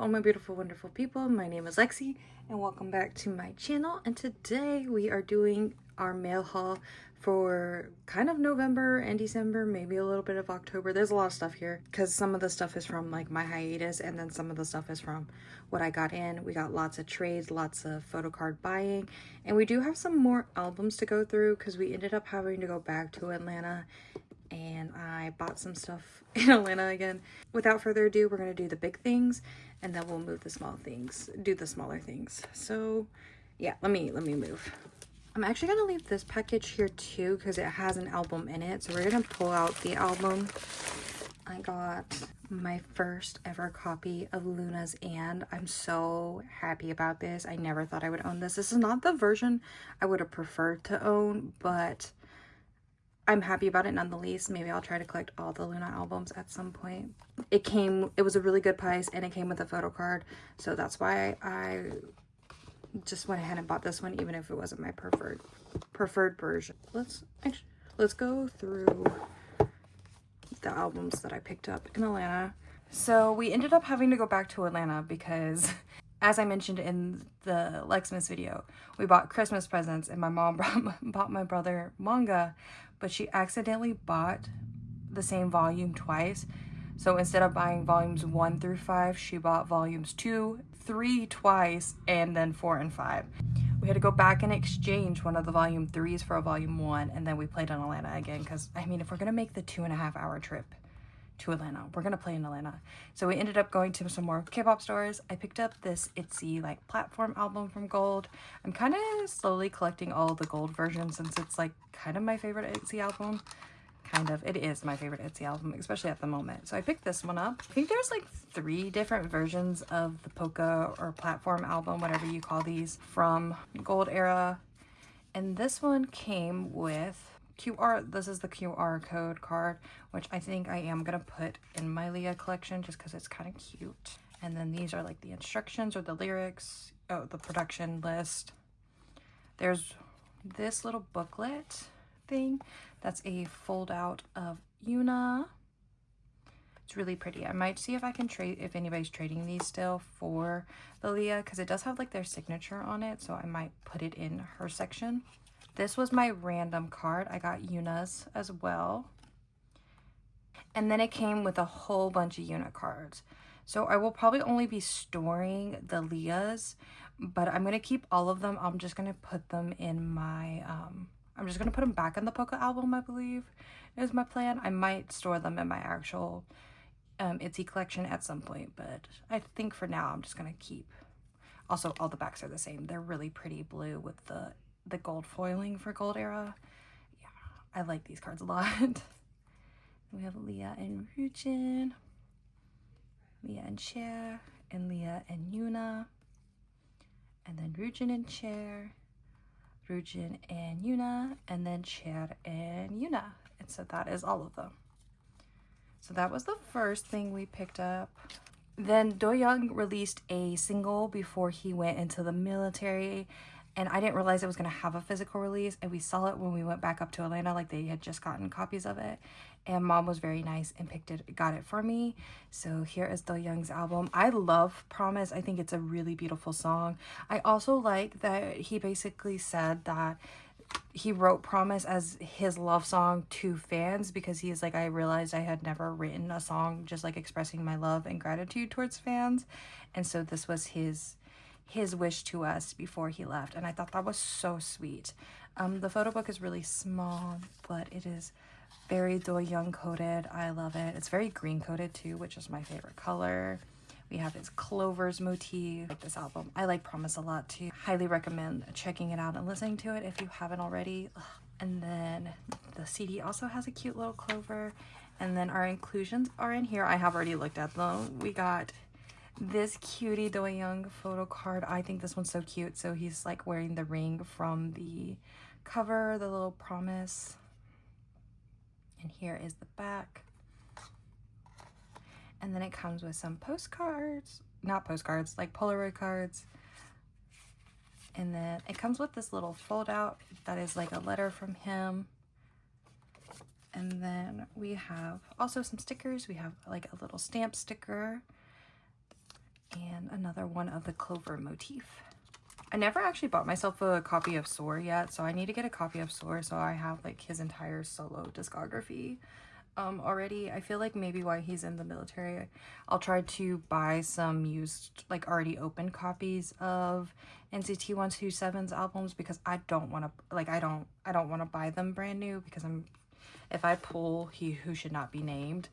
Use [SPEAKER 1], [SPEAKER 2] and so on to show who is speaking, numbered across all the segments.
[SPEAKER 1] all my beautiful, wonderful people. My name is Lexi and welcome back to my channel. And today we are doing our mail haul for kind of November and December, maybe a little bit of October. There's a lot of stuff here because some of the stuff is from like my hiatus and then some of the stuff is from what I got in. We got lots of trades, lots of photo card buying, and we do have some more albums to go through because we ended up having to go back to Atlanta and I bought some stuff in Atlanta again. Without further ado, we're gonna do the big things and then we'll move the small things, do the smaller things. So yeah, let me move. I'm actually gonna leave this package here too because it has an album in it. So we're gonna pull out the album. I got my first ever copy of Luna's And. I'm so happy about this. I never thought I would own this. This is not the version I would have preferred to own, but I'm happy about it nonetheless. Maybe I'll try to collect all the Luna albums at some point. It was a really good price and it came with a photo card. So that's why I just went ahead and bought this one, even if it wasn't my preferred version. Let's go through the albums that I picked up in Atlanta. So we ended up having to go back to Atlanta because, as I mentioned in the LexMas video, we bought Christmas presents and my mom bought my brother manga, but she accidentally bought the same volume twice. So instead of buying volumes 1 through 5, she bought volumes 2, 3 twice, and then 4 and 5. We had to go back and exchange one of the volume 3s for a volume 1, and then we played in Atlanta again because, I mean, if we're going to make the 2.5-hour trip to Atlanta, we're gonna play in Atlanta. So we ended up going to some more K-pop stores. I picked up this ITZY like platform album from Gold. I'm kind of slowly collecting all the Gold versions since it's like kind of my favorite ITZY album. It is my favorite ITZY album, especially at the moment. So I picked this one up. I think there's like 3 different versions of the Polka or platform album, whatever you call these, from Gold era. And this one came with this is the QR code card, which I think I am gonna put in my Leah collection just because it's kind of cute. And then these are like the instructions or the lyrics, the production list. There's this little booklet thing that's a fold out of Yuna. It's really pretty. I might see if I can trade, if anybody's trading these still for the Leah, because it does have like their signature on it, so I might put it in her section. This was my random card. I got Yuna's as well. And then it came with a whole bunch of Yuna cards. So I will probably only be storing the Leah's, but I'm going to keep all of them. I'm just going to put them in my, I'm just going to put them back in the Polka album, I believe is my plan. I might store them in my actual ITZY collection at some point, but I think for now I'm just going to keep. Also, all the backs are the same. They're really pretty blue with the gold foiling for Gold era. Yeah, I like these cards a lot. We have Leah and Rujin, Leah and Cher, and Leah and Yuna, and then Rujin and Cher, Rujin and Yuna, and then Cher and Yuna. And so that is all of them. So that was the first thing we picked up. Then Do-young released a single before he went into the military, and I didn't realize it was going to have a physical release, and we saw it when we went back up to Atlanta, like they had just gotten copies of it, and mom was very nice and got it for me. So here is Do-young's album. I love Promise. I think it's a really beautiful song. I also like that he basically said that he wrote Promise as his love song to fans because he is like, I realized I had never written a song just like expressing my love and gratitude towards fans, and so this was his wish to us before he left, and I thought that was so sweet. The photo book is really small, but it is very Do-young coated. I love it. It's very green coated too, which is my favorite color. We have his clovers motif. I like this album. I like Promise a lot too. Highly recommend checking it out and listening to it if you haven't already. And then the CD also has a cute little clover, and then our inclusions are in here. I have already looked at them. We got this cutie Do-young photo card. I think this one's so cute. So he's like wearing the ring from the cover, the little Promise. And here is the back. And then it comes with some postcards, not postcards, like Polaroid cards. And then it comes with this little fold out that is like a letter from him. And then we have also some stickers. We have like a little stamp sticker. And another one of the clover motif. I never actually bought myself a copy of Soar yet, so I need to get a copy of Soar so I have like his entire solo discography already. I feel like maybe while he's in the military, I'll try to buy some used, like already open copies of NCT 127's albums, because I don't want to, like, I don't want to buy them brand new, because if I pull He Who Should Not Be Named,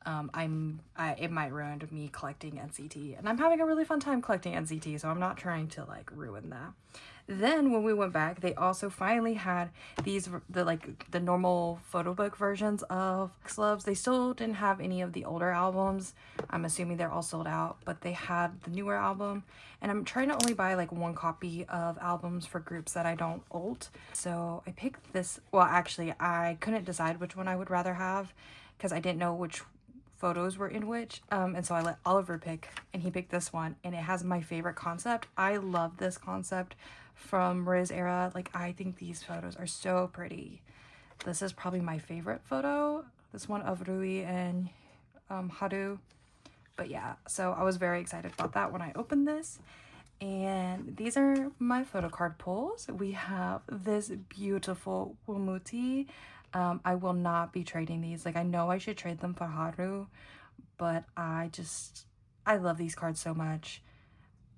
[SPEAKER 1] it might ruin me collecting NCT, and I'm having a really fun time collecting NCT, so I'm not trying to like ruin that. Then when we went back, they also finally had the normal photo book versions of Loves. They still didn't have any of the older albums. I'm assuming they're all sold out, but they had the newer album, and I'm trying to only buy like one copy of albums for groups that I don't ult. So I picked this. Well, actually, I couldn't decide which one I would rather have, because I didn't know which photos were in which, and so I let Oliver pick, and he picked this one, and it has my favorite concept. I love this concept from Riz era. Like, I think these photos are so pretty. This is probably my favorite photo, this one of Rui and Haru. But yeah, so I was very excited about that when I opened this. And these are my photo card pulls. We have this beautiful Wumuti. I will not be trading these. Like, I know I should trade them for Haru, but I love these cards so much.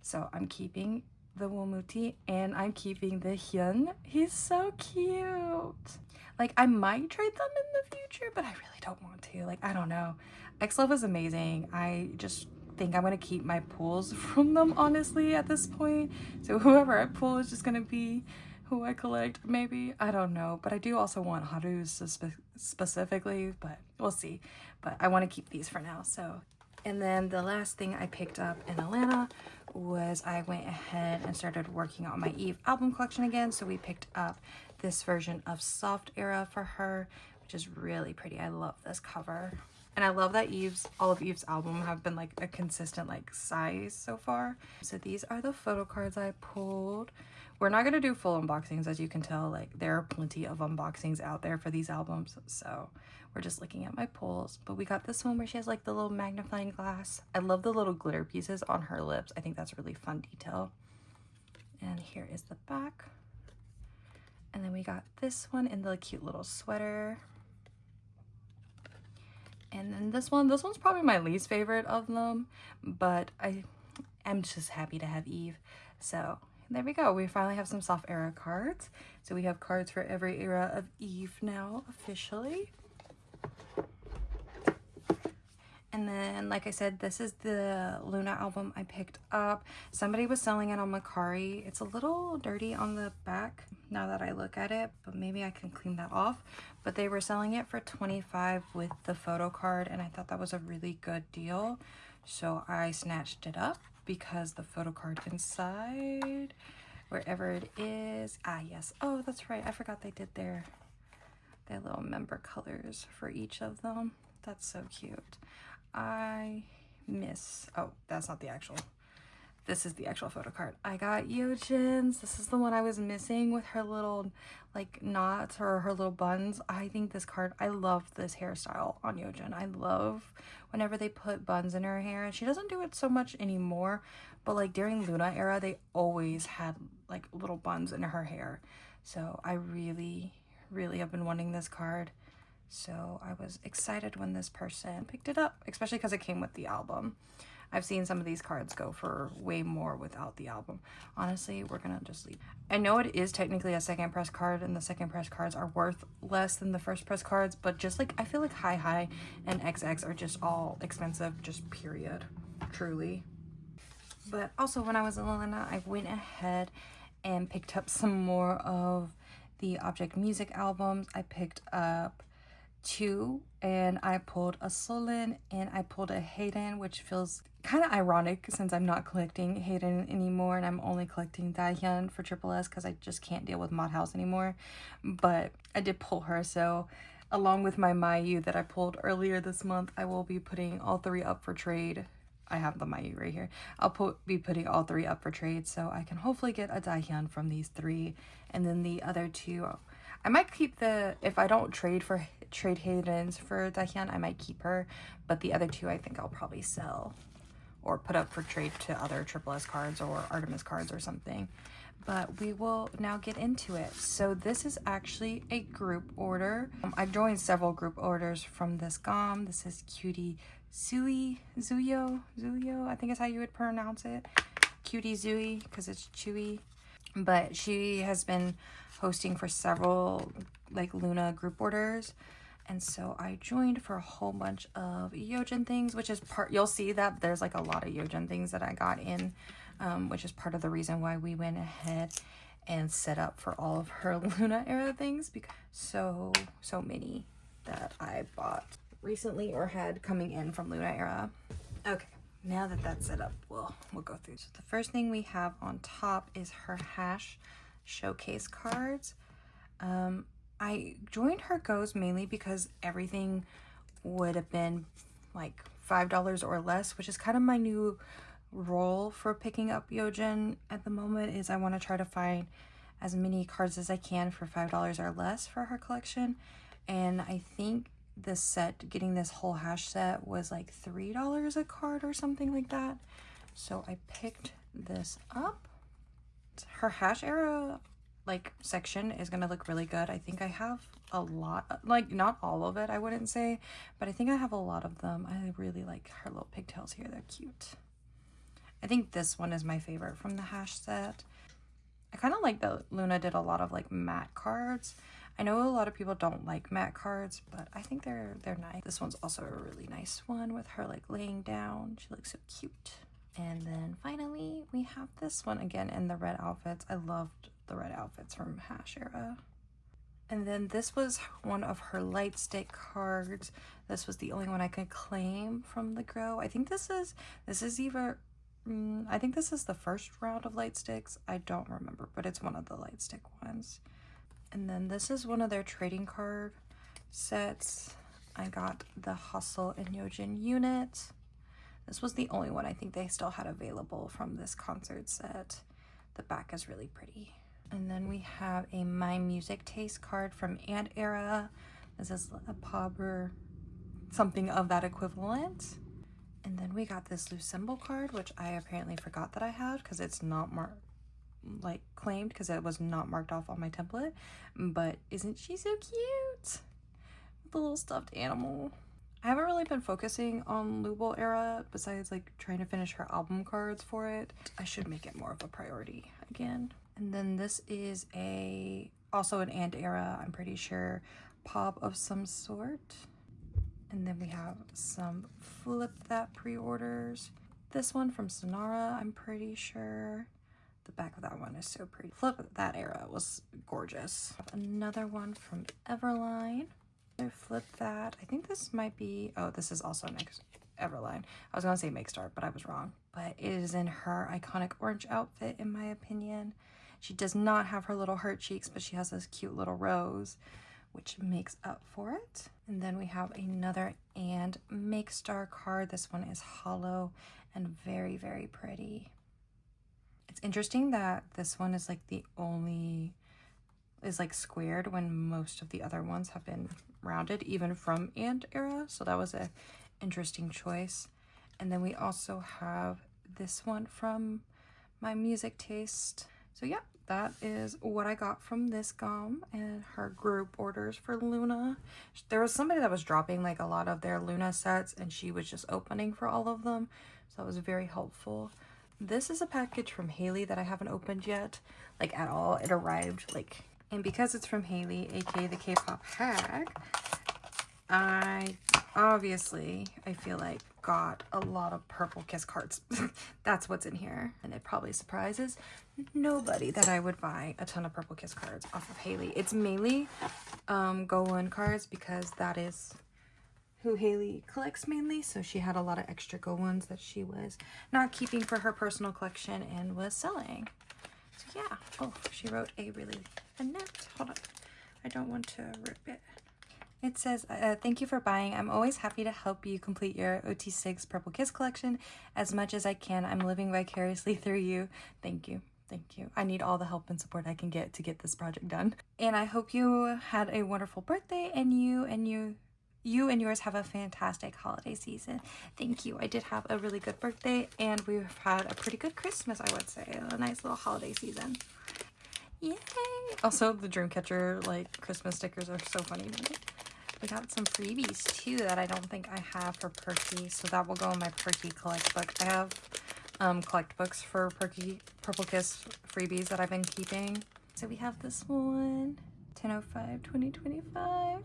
[SPEAKER 1] So I'm keeping the Wumuti, and I'm keeping the Hyun. He's so cute. Like, I might trade them in the future, but I really don't want to. Like, I don't know. X-Love is amazing. I just think I'm gonna keep my pulls from them, honestly, at this point. So whoever I pull is just gonna be who I collect, maybe. I don't know. But I do also want Haru's specifically, but we'll see. But I want to keep these for now. So, and then the last thing I picked up in Atlanta was I went ahead and started working on my Eve album collection again. So we picked up this version of Soft Era for her, which is really pretty. I love this cover. And I love that all of Eve's album have been like a consistent like size so far. So these are the photo cards I pulled. We're not going to do full unboxings, as you can tell. Like, there are plenty of unboxings out there for these albums, so we're just looking at my pulls. But we got this one where she has like the little magnifying glass. I love the little glitter pieces on her lips. I think that's a really fun detail. And here is the back. And then we got this one in the cute little sweater. And then this one's probably my least favorite of them, but I'm just happy to have Eve. So there we go. We finally have some Soft Era cards. So we have cards for every era of Eve now, officially. And then, like I said, this is the Luna album I picked up. Somebody was selling it on Mercari. It's a little dirty on the back now that I look at it, but maybe I can clean that off. But they were selling it for $25 with the photo card, and I thought that was a really good deal. So I snatched it up because the photo card inside, wherever it is. Ah, yes. Oh, that's right. I forgot they did their little member colors for each of them. That's so cute. Oh, that's not the actual. This is the actual photo card. I got Yeojin's. This is the one I was missing with her little like knots or her little buns. I think this card, I love this hairstyle on Yeojin. I love whenever they put buns in her hair. She doesn't do it so much anymore, but like during Luna era, they always had like little buns in her hair. So I really, really have been wanting this card. So I was excited when this person picked it up, especially because it came with the album. I've seen some of these cards go for way more without the album. Honestly, we're gonna just leave. I know it is technically a second press card, and the second press cards are worth less than the first press cards, but just like, I feel like Hi and XX are just all expensive, just period, truly. But also when I was in Atlanta, I went ahead and picked up some more of the Object Music albums. I picked up 2, and I pulled a Solin and I pulled a Hayden, which feels kind of ironic since I'm not collecting Hayden anymore and I'm only collecting Daehyun for Triple S because I just can't deal with Mod House anymore. But I did pull her, so along with my Mayu that I pulled earlier this month, I will be putting all 3 up for trade. I have the Mayu right here. I'll be putting all 3 up for trade, so I can hopefully get a Daehyun from these 3, and then the other 2, I might keep if I don't trade Haydens for Daehyun, I might keep her, but the other 2 I think I'll probably sell or put up for trade to other Triple S cards or Artemis cards or something. But we will now get into it. So this is actually a group order. I joined several group orders from this GOM. This is Cutie Zuyo, I think is how you would pronounce it. Cutie Zooey, because it's chewy. But she has been hosting for several like Luna group orders. And so I joined for a whole bunch of Yojin things, which is you'll see that there's like a lot of Yojin things that I got in, which is part of the reason why we went ahead and set up for all of her Luna era things, because so many that I bought recently or had coming in from Luna era. Okay, now that that's set up, we'll go through. So the first thing we have on top is her hash showcase cards. I joined her goes mainly because everything would have been like $5 or less, which is kind of my new role for picking up Yojin at the moment. Is I want to try to find as many cards as I can for $5 or less for her collection. And I think this set, getting this whole hash set, was like $3 a card or something like that. So I picked this up. Her hash era like section is gonna look really good. I think I have a lot, like not all of it I wouldn't say, but I think I have a lot of them. I really like her little pigtails here, they're cute. I think this one is my favorite from the hash set. I kind of like that Luna did a lot of like matte cards. I know a lot of people don't like matte cards, but I think they're nice. This one's also a really nice one with her like laying down. She looks so cute. And then finally we have this one again in the red outfits. I loved the red outfits from hash era. And then this was one of her light stick cards. This was the only one I could claim from the grow. I think this is either I think this is the first round of light sticks. I don't remember, but it's one of the light stick ones. And then this is one of their trading card sets. I got the Hustle and Yojin unit. This was the only one I think they still had available from this concert set. The back is really pretty. And then we have a My Music Taste card from Ant Era. This is a pop or something of that equivalent. And then we got this loose symbol card, which I apparently forgot that I had because it's not like claimed, because it was not marked off on my template. But isn't she so cute? The little stuffed animal. I haven't really been focusing on Lubel era besides like trying to finish her album cards for it. I should make it more of a priority again. And then this is also an Ant Era, I'm pretty sure, pop of some sort. And then we have some Flip That pre-orders. This one from Sonara, I'm pretty sure. The back of that one is so pretty. Flip That Era was gorgeous. Another one from Everline. Flip That. I think this might be, oh, this is also next Everline. I was gonna say Make Start, but I was wrong. But it is in her iconic orange outfit, in my opinion. She does not have her little heart cheeks, but she has this cute little rose, which makes up for it. And then we have another And Make Star card. This one is hollow and very, very pretty. It's interesting that this one is like the only, is like squared when most of the other ones have been rounded, even from Ant Era. So that was a interesting choice. And then we also have this one from My Music Taste. So yeah, that is what I got from this GOM and her group orders for Luna. There was somebody that was dropping like a lot of their Luna sets, and she was just opening for all of them. So that was very helpful. This is a package from Haley that I haven't opened yet, like at all. It arrived like, and because it's from Haley, aka the Kpop hack, I feel like got a lot of Purple Kiss cards. That's what's in here. And it probably surprises nobody that I would buy a ton of Purple Kiss cards off of Haley. It's mainly Go One cards because that is who Haley collects mainly. So she had a lot of extra Go Ones that she was not keeping for her personal collection and was selling. So yeah. Oh, she wrote a note. Hold on. I don't want to rip it. It says, thank you for buying. I'm always happy to help you complete your OT6 Purple Kiss collection as much as I can. I'm living vicariously through you. Thank you. Thank you. I need all the help and support I can get to get this project done. And I hope you had a wonderful birthday, and you you and yours have a fantastic holiday season. Thank you. I did have a really good birthday, and we've had a pretty good Christmas, I would say. A nice little holiday season. Yay! Also, the Dreamcatcher, like, Christmas stickers are so funny to me. We got some freebies, too, that I don't think I have for Perky, so that will go in my Perky collect book. I have collect books for Perky Purple Kiss freebies that I've been keeping. So we have this one, 10/05/2025.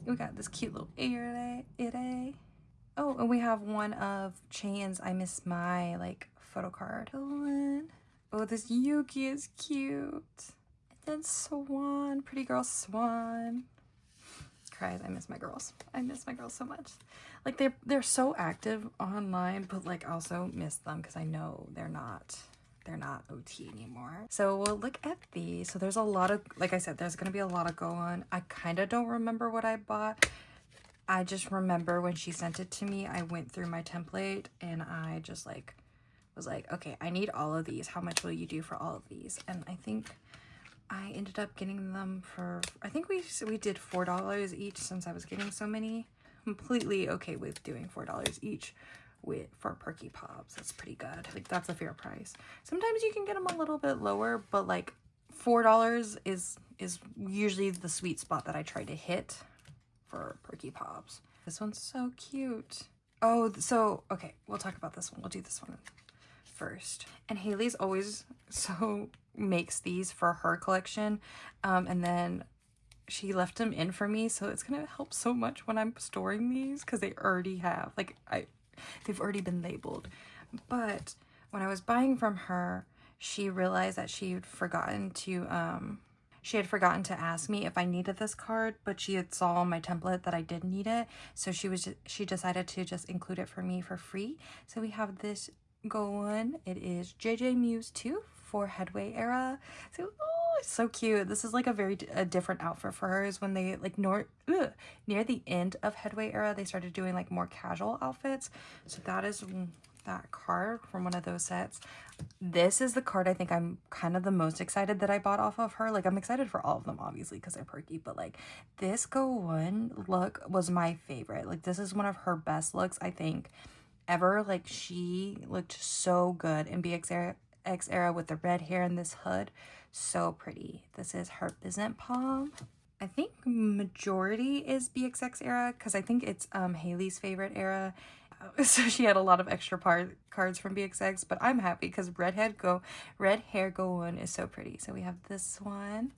[SPEAKER 1] We got this cute little earae. Oh, and we have one of Chayanne's I Miss My, like, photo card. Oh, this Yuki is cute. And then Swan, pretty girl Swan. Cries, I miss my girls. I miss my girls so much. Like, they're so active online, but like also miss them because I know they're not OT anymore. So we'll look at these. So there's a lot of, like I said, there's gonna be a lot of go on. I kind of don't remember what I bought. I just remember when she sent it to me, I went through my template and I just like was like, okay, I need all of these. How much will you do for all of these? And I think I ended up getting them for, I think we did $4 each since I was getting so many. Completely okay with doing $4 each for Perky Pops. That's pretty good. Like, that's a fair price. Sometimes you can get them a little bit lower, but like $4 is usually the sweet spot that I try to hit for Perky Pops. This one's so cute. Oh, so okay, we'll talk about this one. We'll do this one first. And Haley's always makes these for her collection, and then she left them in for me, so it's gonna help so much when I'm storing these because they already have, like, they've already been labeled. But when I was buying from her, she realized that she had forgotten to ask me if I needed this card, but she had saw on my template that I did need it, so she decided to just include it for me for free. So we have this go on. It is JJ Muse 2 for Headway era. So, oh, it's so cute. This is like a different outfit for her. Is when they like near the end of Headway era, they started doing like more casual outfits. So that is that card from one of those sets. This is the card I think I'm kind of the most excited that I bought off of her. Like, I'm excited for all of them, obviously, because they're Perky, but like this go one look was my favorite. Like, this is one of her best looks, I think, ever. Like, she looked so good in BXX era with the red hair and this hood. So pretty. This is her Byzant Palm. I think majority is BXX era because I think it's Haley's favorite era. So she had a lot of extra cards from BXX, but I'm happy because red hair go on is so pretty. So we have this one,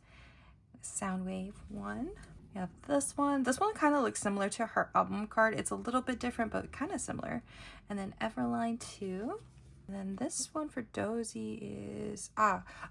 [SPEAKER 1] Soundwave 1. We have this one. This one kind of looks similar to her album card. It's a little bit different, but kind of similar. And then Everline 2. And then this one for Dozy is,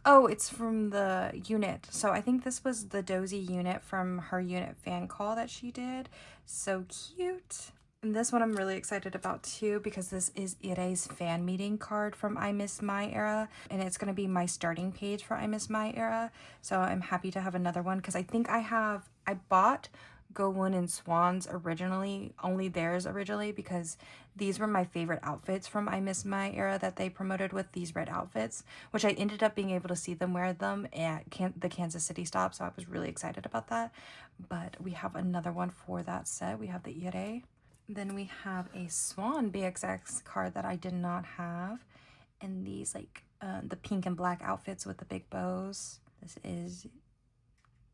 [SPEAKER 1] it's from the unit. So I think this was the Dozy unit from her unit fan call that she did. So cute. And this one I'm really excited about too, because this is Ire's fan meeting card from I Miss My era, and it's going to be my starting page for I Miss My era. So I'm happy to have another one because I think I bought Go One and Swans only theirs originally, because these were my favorite outfits from I Miss My era that they promoted with these red outfits, which I ended up being able to see them wear them at the Kansas City stop. So I was really excited about that. But we have another one for that set. We have the Ire. Then we have a Swan BXX card that I did not have. And these like the pink and black outfits with the big bows. This is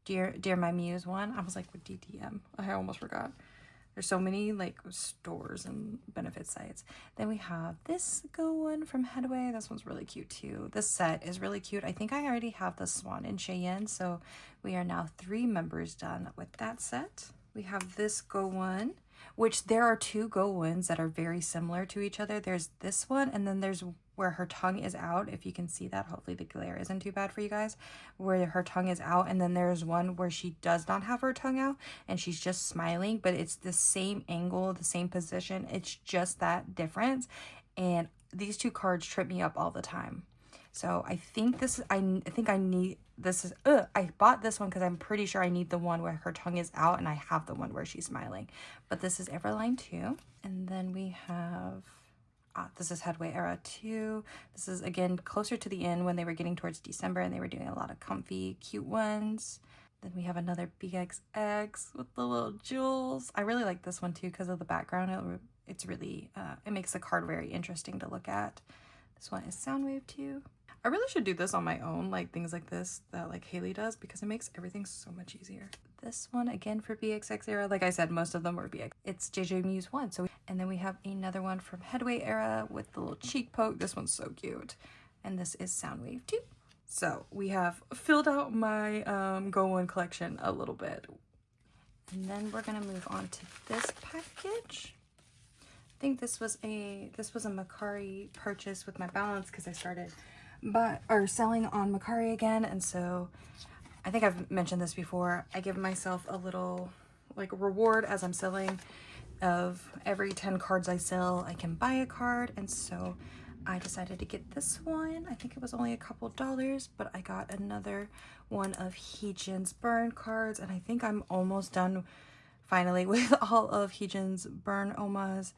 [SPEAKER 1] Dear My Muse one. I was like, with DTM. I almost forgot. There's so many like stores and benefit sites. Then we have this go one from Headway. This one's really cute too. This set is really cute. I think I already have the Swan in Cheyenne, so we are now 3 members done with that set. We have this go one, which there are 2 go ones that are very similar to each other. There's this one, and then there's where her tongue is out, if you can see that. Hopefully the glare isn't too bad for you guys, where her tongue is out, and then there's one where she does not have her tongue out and she's just smiling, but it's the same angle, the same position. It's just that difference, and these 2 cards trip me up all the time. So I think I bought this one because I'm pretty sure I need the one where her tongue is out, and I have the one where she's smiling. But this is Everline 2. And then we have, this is Headway era 2. This is, again, closer to the end when they were getting towards December and they were doing a lot of comfy, cute ones. Then we have another BXX with the little jewels. I really like this one too because of the background. It's really, it makes the card very interesting to look at. This one is Soundwave too. I really should do this on my own, like things like this that like Haley does, because it makes everything so much easier. This one again for BXX era, like I said, most of them were BX. It's JJ Muse 1. And then we have another one from Headway era with the little cheek poke. This one's so cute. And this is Soundwave 2. So we have filled out my Go One collection a little bit. And then we're gonna move on to this package. I think this was a Mercari purchase with my balance because I started selling on Mercari again, and so I think I've mentioned this before. I give myself a little like reward as I'm selling. Of every 10 cards I sell, I can buy a card, and so I decided to get this one. I think it was only a couple dollars, but I got another one of Heejin's burn cards, and I think I'm almost done finally with all of Heejin's burn omas.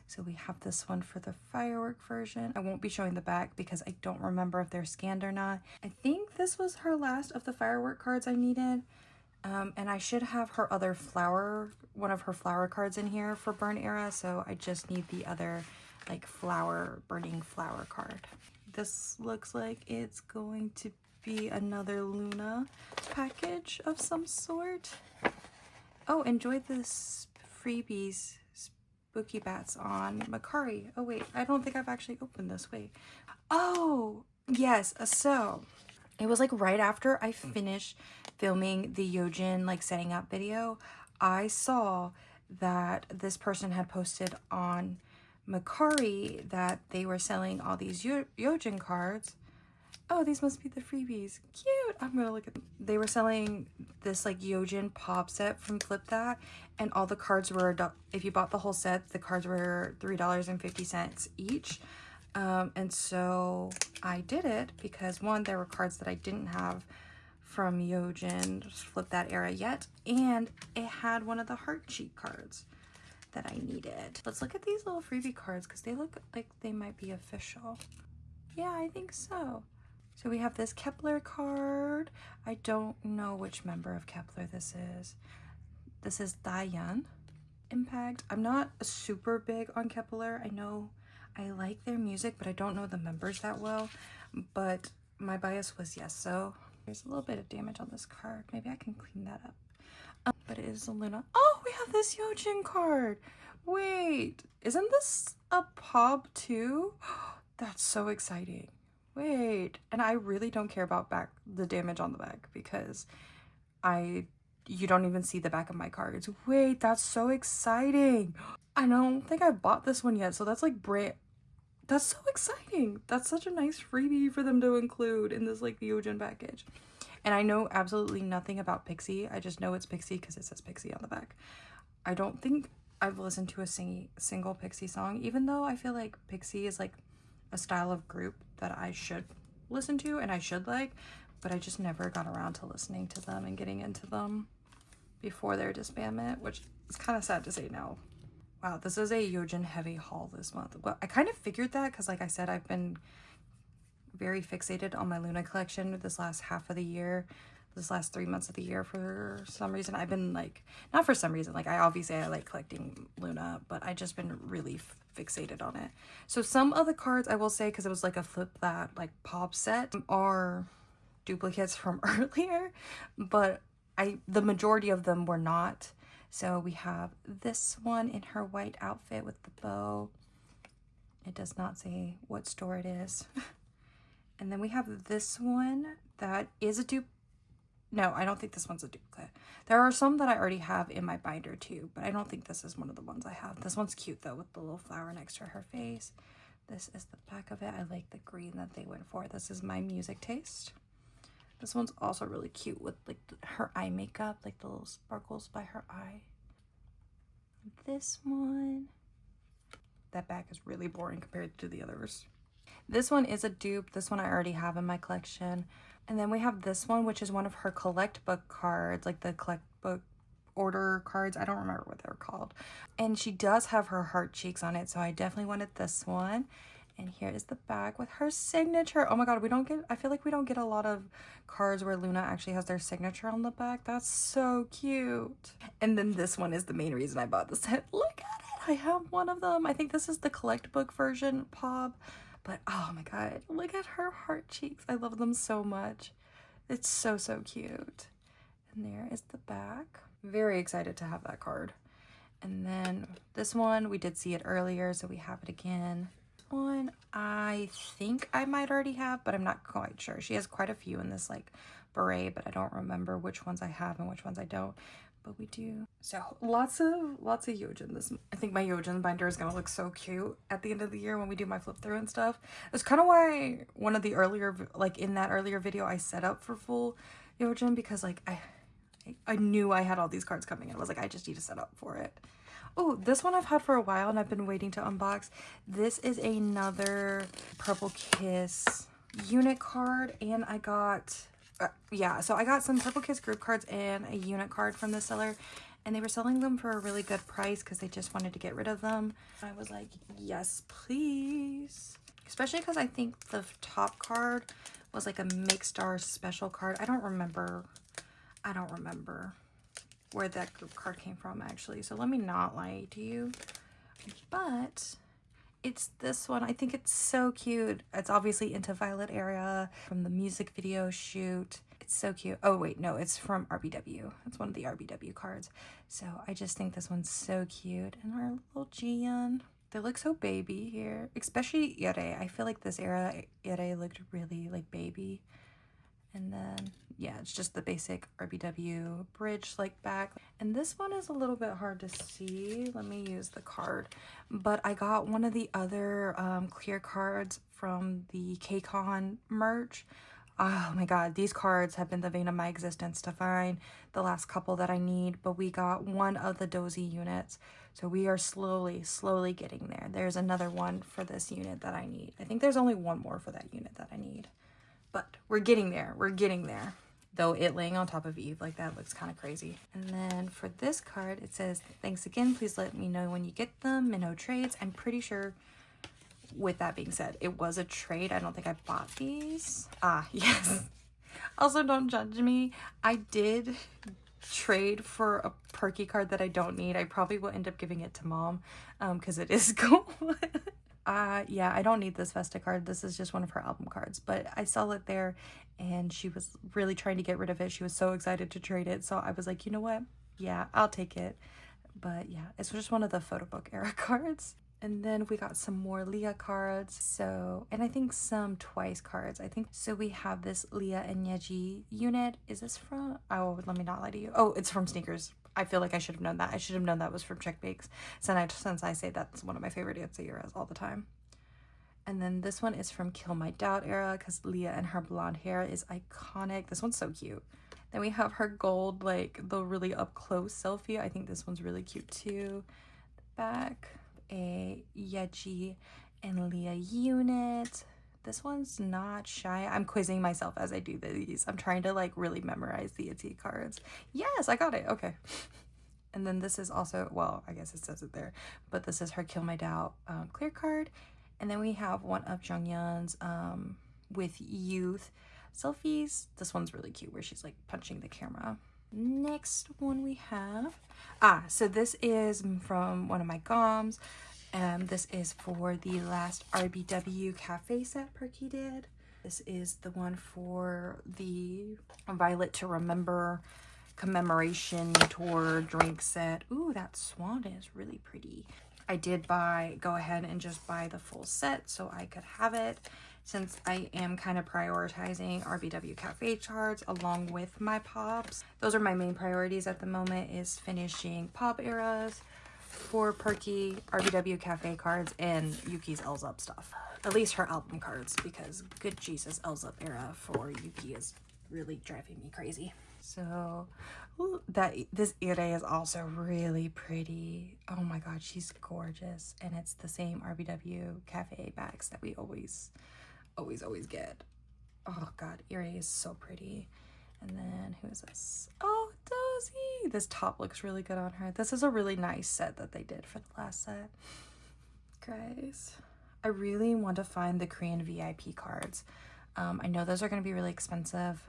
[SPEAKER 1] So we have this one for the firework version. I won't be showing the back because I don't remember if they're scanned or not. I think this was her last of the firework cards I needed. And I should have her other one of her flower cards in here for burn era. So I just need the other like burning flower card. This looks like it's going to be another Luna package of some sort. Oh, enjoy this freebies. Spooky Bats on Mercari. Oh wait, I don't think I've actually opened this. Wait. Oh, yes. So it was like right after I finished filming the Yojin like setting up video, I saw that this person had posted on Mercari that they were selling all these Yojin cards. Oh, these must be the freebies. Cute. I'm gonna look at them. They were selling this like Yojin pop set from Flip That, and all the cards were, if you bought the whole set, the cards were $3.50 each. And so I did it because one, there were cards that I didn't have from Yojin Flip That era yet, and it had one of the heart cheek cards that I needed. Let's look at these little freebie cards because they look like they might be official. Yeah, I think so. So we have this Kepler card. I don't know which member of Kepler this is. This is Dayan. Impact. I'm not super big on Kepler. I know I like their music, but I don't know the members that well. But my bias was yes. So there's a little bit of damage on this card. Maybe I can clean that up. But it is a Luna. Oh, we have this Yojin card. Wait, isn't this a Pop too? That's so exciting. Wait, and I really don't care about the damage on the back because you don't even see the back of my cards. Wait, that's so exciting. I don't think I bought this one yet, so that's like that's so exciting. That's such a nice freebie for them to include in this like Yojin package. And I know absolutely nothing about Pixie. I just know it's Pixie because it says Pixie on the back. I don't think I've listened to a single Pixie song, even though I feel like Pixie is like a style of group that I should listen to and I should like, but I just never got around to listening to them and getting into them before their disbandment, which is kind of sad to say now. Wow, this is a Yojin heavy haul this month. Well, I kind of figured that because like I said, I've been very fixated on my Luna collection this last half of the year, this last 3 months of the year for some reason. I've been like, not for some reason, like I like collecting Luna, but I just been really fixated on it. So some of the cards I will say, because it was like a Flip That like pop set, are duplicates from earlier, but the majority of them were not. So we have this one in her white outfit with the bow. It does not say what store it is. And then we have this one that is a dupe. No, I don't think this one's a duplicate. There are some that I already have in my binder too, but I don't think this is one of the ones I have. This one's cute though with the little flower next to her face. This is the back of it. I like the green that they went for. This is my music taste. This one's also really cute with like her eye makeup, like the little sparkles by her eye. This one, that back is really boring compared to the others. This one is a dupe. This one I already have in my collection. And then we have this one, which is one of her collect book cards, like the collect book order cards. I don't remember what they're called. And she does have her heart cheeks on it, so I definitely wanted this one. And here is the back with her signature. Oh my god, I feel like we don't get a lot of cards where Luna actually has their signature on the back. That's so cute. And then this one is the main reason I bought the set. Look at it. I have one of them. I think this is the collect book version pop. But oh my god, look at her heart cheeks. I love them so much. It's so, so cute. And there is the back. Very excited to have that card. And then this one, we did see it earlier, so we have it again. One I think I might already have, but I'm not quite sure. She has quite a few in this like beret, but I don't remember which ones I have and which ones I don't. But we do. So lots of Yojin. I think my Yojin binder is gonna look so cute at the end of the year when we do my flip through and stuff. It's kind of why one of the earlier, like in that earlier video, I set up for full Yojin because like I knew I had all these cards coming in. I was like, I just need to set up for it. Oh, this one I've had for a while and I've been waiting to unbox. This is another Purple Kiss unit card, and I got, so I got some Purple Kiss group cards and a unit card from the seller, and they were selling them for a really good price because they just wanted to get rid of them. I was like, yes, please. Especially because I think the top card was like a Mixed Stars special card. I don't remember where that group card came from actually, so let me not lie to you, but it's this one. I think it's so cute. It's obviously into Violet era from the music video shoot. It's so cute. Oh wait, no, it's from RBW. It's one of the RBW cards. So I just think this one's so cute. And our little Jian, they look so baby here, especially Ire. I feel like this era Ire looked really like baby. And then, yeah, it's just the basic RBW bridge like back. And this one is a little bit hard to see. Let me use the card. But I got one of the other clear cards from the KCON merch. Oh my god, these cards have been the vein of my existence to find the last couple that I need. But we got one of the Dozy units. So we are slowly getting there. There's another one for this unit that I need. I think there's only one more for that unit that I need. But we're getting there. Though it laying on top of Eve like that looks kind of crazy. And then for this card, it says, thanks again. Please let me know when you get them. Minnow trades. I'm pretty sure, with that being said, it was a trade. I don't think I bought these. Ah, yes. Also, don't judge me. I did trade for a Perky card that I don't need. I probably will end up giving it to mom because it is gold. Yeah, I don't need this Vesta card. This is just one of her album cards, but I saw it there and she was really trying to get rid of it. She was so excited to trade it. So I was like, you know what? Yeah, I'll take it. But yeah, it's just one of the photo book era cards. And then we got some more Leah cards. So, and I think some Twice cards. I think, so we have this Leah and Yeji unit. Is this from, oh, let me not lie to you. Oh, it's from Sneakers. I feel like I should have known that. I should have known that was from Check Bakes. Since I say that's one of my favorite Itsy eras all the time. And then this one is from Kill My Doubt era because Leah and her blonde hair is iconic. This one's so cute. Then we have her gold, like the really up close selfie. I think this one's really cute too. Back, a Yeji and Leah unit. This one's not shy. I'm quizzing myself as I do these. I'm trying to like really memorize the Itsy cards. Yes, I got it. Okay. And then this is also, well, I guess it says it there, but this is her Kill My Doubt clear card. And then we have one of Jonghyun's with youth selfies. This one's really cute where she's like punching the camera. Next one we have, so this is from one of my goms. This is for the last RBW cafe set Perky did. This is the one for the Violet to Remember commemoration tour drink set. Ooh, that swan is really pretty. I did go ahead and just buy the full set so I could have it, since I am kind of prioritizing RBW cafe charts along with my pops. Those are my main priorities at the moment, is finishing pop eras for Perky, RBW cafe cards, and Yuki's L's Up stuff. At least her album cards, because good Jesus, L's Up era for Yuki is really driving me crazy. So this Ire is also really pretty. Oh my god, she's gorgeous. And it's the same RBW cafe bags that we always get. Oh god, Ire is so pretty. And then who is this? Oh, Dozy! This top looks really good on her. This is a really nice set that they did for the last set. Guys, I really want to find the Korean VIP cards. I know those are going to be really expensive.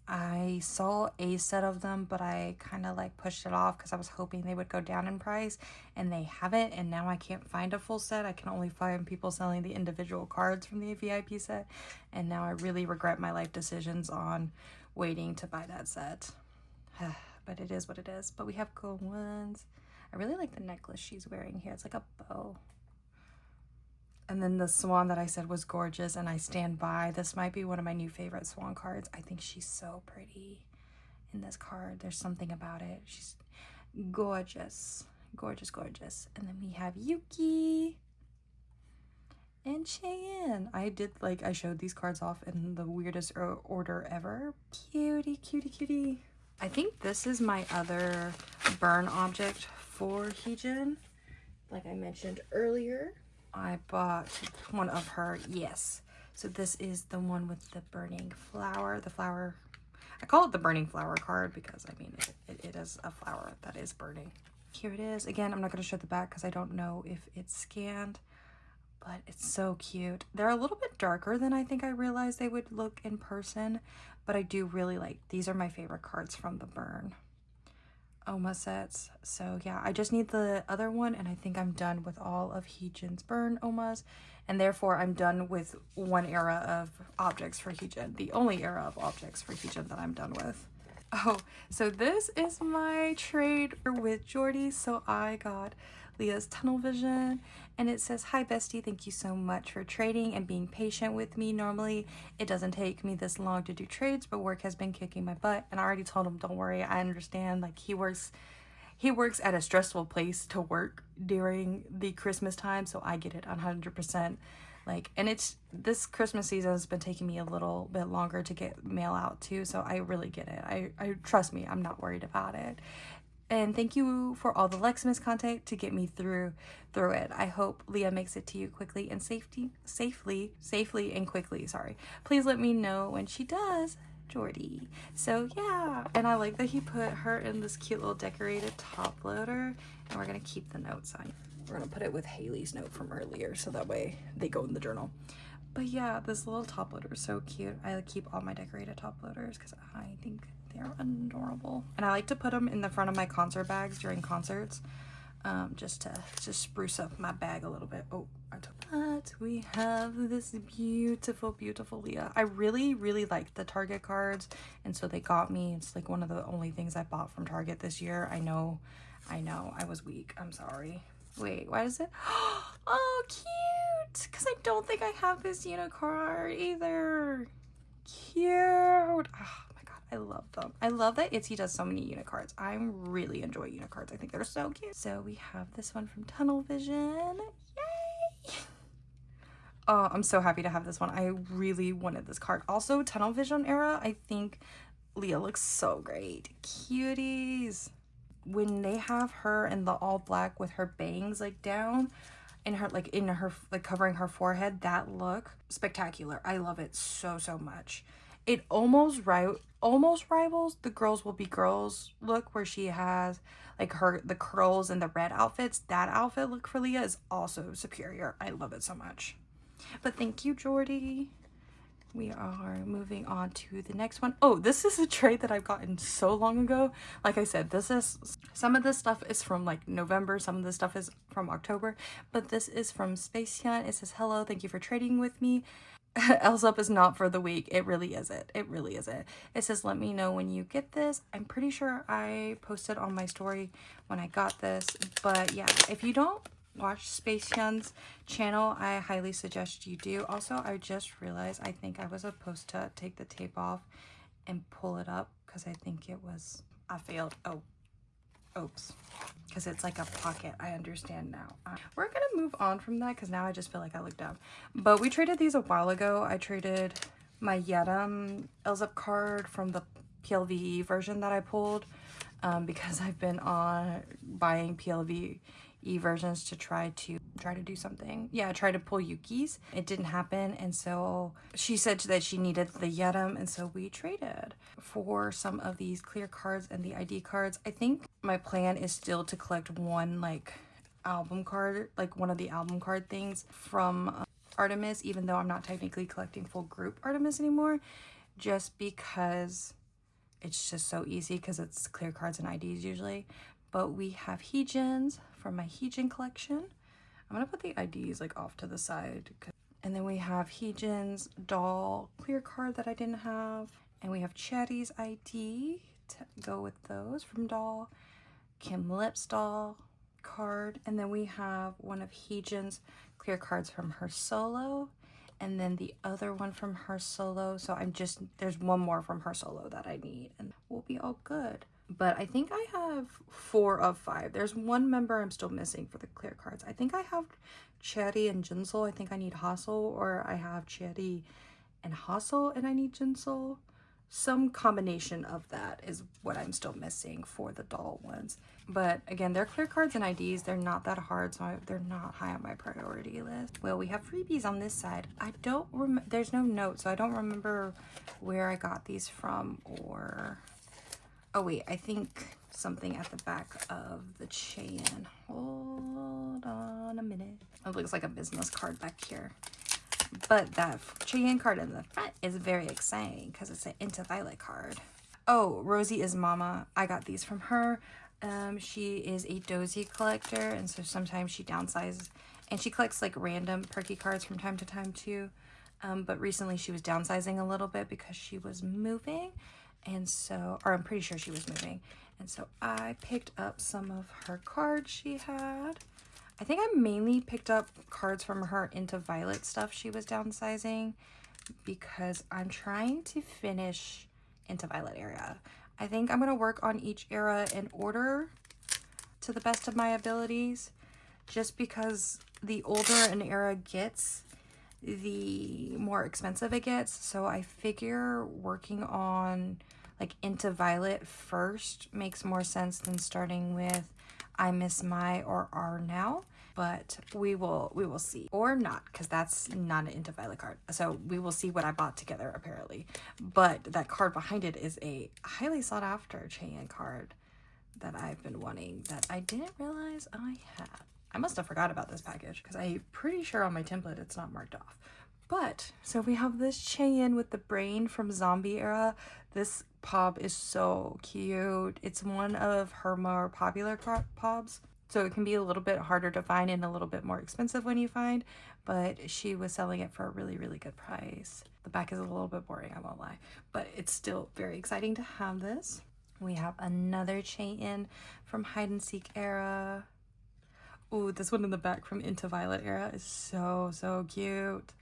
[SPEAKER 1] I saw a set of them, but I kind of like pushed it off because I was hoping they would go down in price, and they haven't, and now I can't find a full set. I can only find people selling the individual cards from the VIP set, and now I really regret my life decisions on waiting to buy that set. But it is what it is. But we have gold ones. I really like the necklace she's wearing here. It's like a bow. And then the swan that I said was gorgeous, and I stand by. This might be one of my new favorite swan cards. I think she's so pretty in this card. There's something about it. She's gorgeous. Gorgeous, gorgeous. And then we have Yuki and Cheyenne. I showed these cards off in the weirdest order ever. Cutie, cutie, cutie. I think this is my other burn object for Heejin. Like I mentioned earlier, I bought one of her, yes. So this is the one with the burning flower. The flower, I call it the burning flower card because, I mean, it is a flower that is burning. Here it is. Again, I'm not going to show the back because I don't know if it's scanned, but it's so cute. They're a little bit darker than I think I realized they would look in person, but I do really like, these are my favorite cards from the burn Oma sets. So yeah, I just need the other one, and I think I'm done with all of Heejin's burn Omas, and therefore I'm done with one era of objects for Heejin, the only era of objects for Heejin that I'm done with. Oh, so this is my trade with Jordy. So I got Leah's tunnel vision, and it says, "Hi bestie, thank you so much for trading and being patient with me. Normally it doesn't take me this long to do trades, but work has been kicking my butt." And I already told him, don't worry, I understand. Like, he works at a stressful place to work during the Christmas time, so I get it 100%. Like, and it's, this Christmas season has been taking me a little bit longer to get mail out too, so I really get it. I trust me, I'm not worried about it. And thank you for all the LexMas content to get me through it. I hope Leah makes it to you quickly and safely and quickly. Sorry. Please let me know when she does, Jordy. So yeah, and I like that he put her in this cute little decorated top loader, and we're gonna keep the notes on. We're gonna put it with Haley's note from earlier, so that way they go in the journal. But yeah, this little top loader is so cute. I keep all my decorated top loaders because I think they're adorable, and I like to put them in the front of my concert bags during concerts, just to spruce up my bag a little bit. Oh, but we have this beautiful Leah. I really like the Target cards, and so they got me. It's like one of the only things I bought from Target this year. I know I was weak, I'm sorry. Wait, why is it? Oh, cute! Because I don't think I have this Unicard either. Cute! Oh my god, I love them. I love that Itsy does so many Unicards. I really enjoy Unicards. I think they're so cute. So we have this one from Tunnel Vision. Yay! Oh, I'm so happy to have this one. I really wanted this card. Also, Tunnel Vision era, I think Leah looks so great. Cuties! When they have her in the all black with her bangs like down and her like covering her forehead, that look spectacular. I love it so much. It almost rivals the Girls Will Be Girls look, where she has like the curls and the red outfits. That outfit look for Leah is also superior. I love it so much. But thank you, Jordy. We are moving on to the next one. Oh, this is a trade that I've gotten so long ago. Like I said, some of this stuff is from like November, some of this stuff is from October, but this is from Space Hyun. It says, "Hello, thank you for trading with me. Else Up is not for the weak." It really isn't. It really isn't. It says, "Let me know when you get this." I'm pretty sure I posted on my story when I got this, but yeah, if you don't watch Space Hyun's channel, I highly suggest you do. Also, I just realized I think I was supposed to take the tape off and pull it up because I think I failed. Oh, oops. Because it's like a pocket. I understand now. We're gonna move on from that because now I just feel like I look dumb. But we traded these a while ago. I traded my Yedam Elzup card from the PLVE version that I pulled because I've been on buying PLVE versions to try to do something. Yeah, try to pull Yuki's. It didn't happen, and so she said that she needed the Yedam, and so we traded for some of these clear cards and the ID cards. I think my plan is still to collect one like album card, like one of the album card things from Artemis, even though I'm not technically collecting full group Artemis anymore, just because it's just so easy because it's clear cards and IDs usually. But we have Heejins from my Heejin collection. I'm gonna put the IDs like off to the side. And then we have Heejin's doll clear card that I didn't have. And we have Chatty's ID to go with those from doll. Kim Lip's doll card. And then we have one of Heejin's clear cards from her solo. And then the other one from her solo. So there's one more from her solo that I need. And we'll be all good. But I think I have 4 of 5. There's one member I'm still missing for the clear cards. I think I have Chatty and Jinsol. I think I need Hassel, or I have Chatty and Hassel and I need Jinsol. Some combination of that is what I'm still missing for the doll ones. But again, they're clear cards and IDs. They're not that hard, so they're not high on my priority list. Well, we have freebies on this side. I don't remember, there's no note, so I don't remember where I got these from or... Oh wait, I think something at the back of the chain. Hold on a minute. It looks like a business card back here. But that chain card in the front is very exciting because it's an Into Violet card. Oh, Rosie is Mama. I got these from her. She is a dozy collector, and so sometimes she downsizes. And she collects like random perky cards from time to time too. But recently she was downsizing a little bit because she was moving. And so, or I'm pretty sure she was moving. And so I picked up some of her cards she had. I think I mainly picked up cards from her Into Violet stuff she was downsizing because I'm trying to finish Into Violet era. I think I'm going to work on each era in order to the best of my abilities, just because the older an era gets, the more expensive it gets. So I figure working on like Into Violet first makes more sense than starting with I Miss My or R Now. But we will see, or not, because that's not an Into Violet card. So we will see what I bought together apparently. But that card behind it is a highly sought after Cheyenne card that I've been wanting that I didn't realize I had. I must have forgot about this package because I'm pretty sure on my template it's not marked off. But, so we have this Cheyenne with the brain from Zombie era. This pop is so cute. It's one of her more popular pops. So it can be a little bit harder to find and a little bit more expensive when you find. But she was selling it for a really, really good price. The back is a little bit boring, I won't lie. But it's still very exciting to have this. We have another Cheyenne from Hide and Seek era. Ooh, this one in the back from Into Violet era is so cute.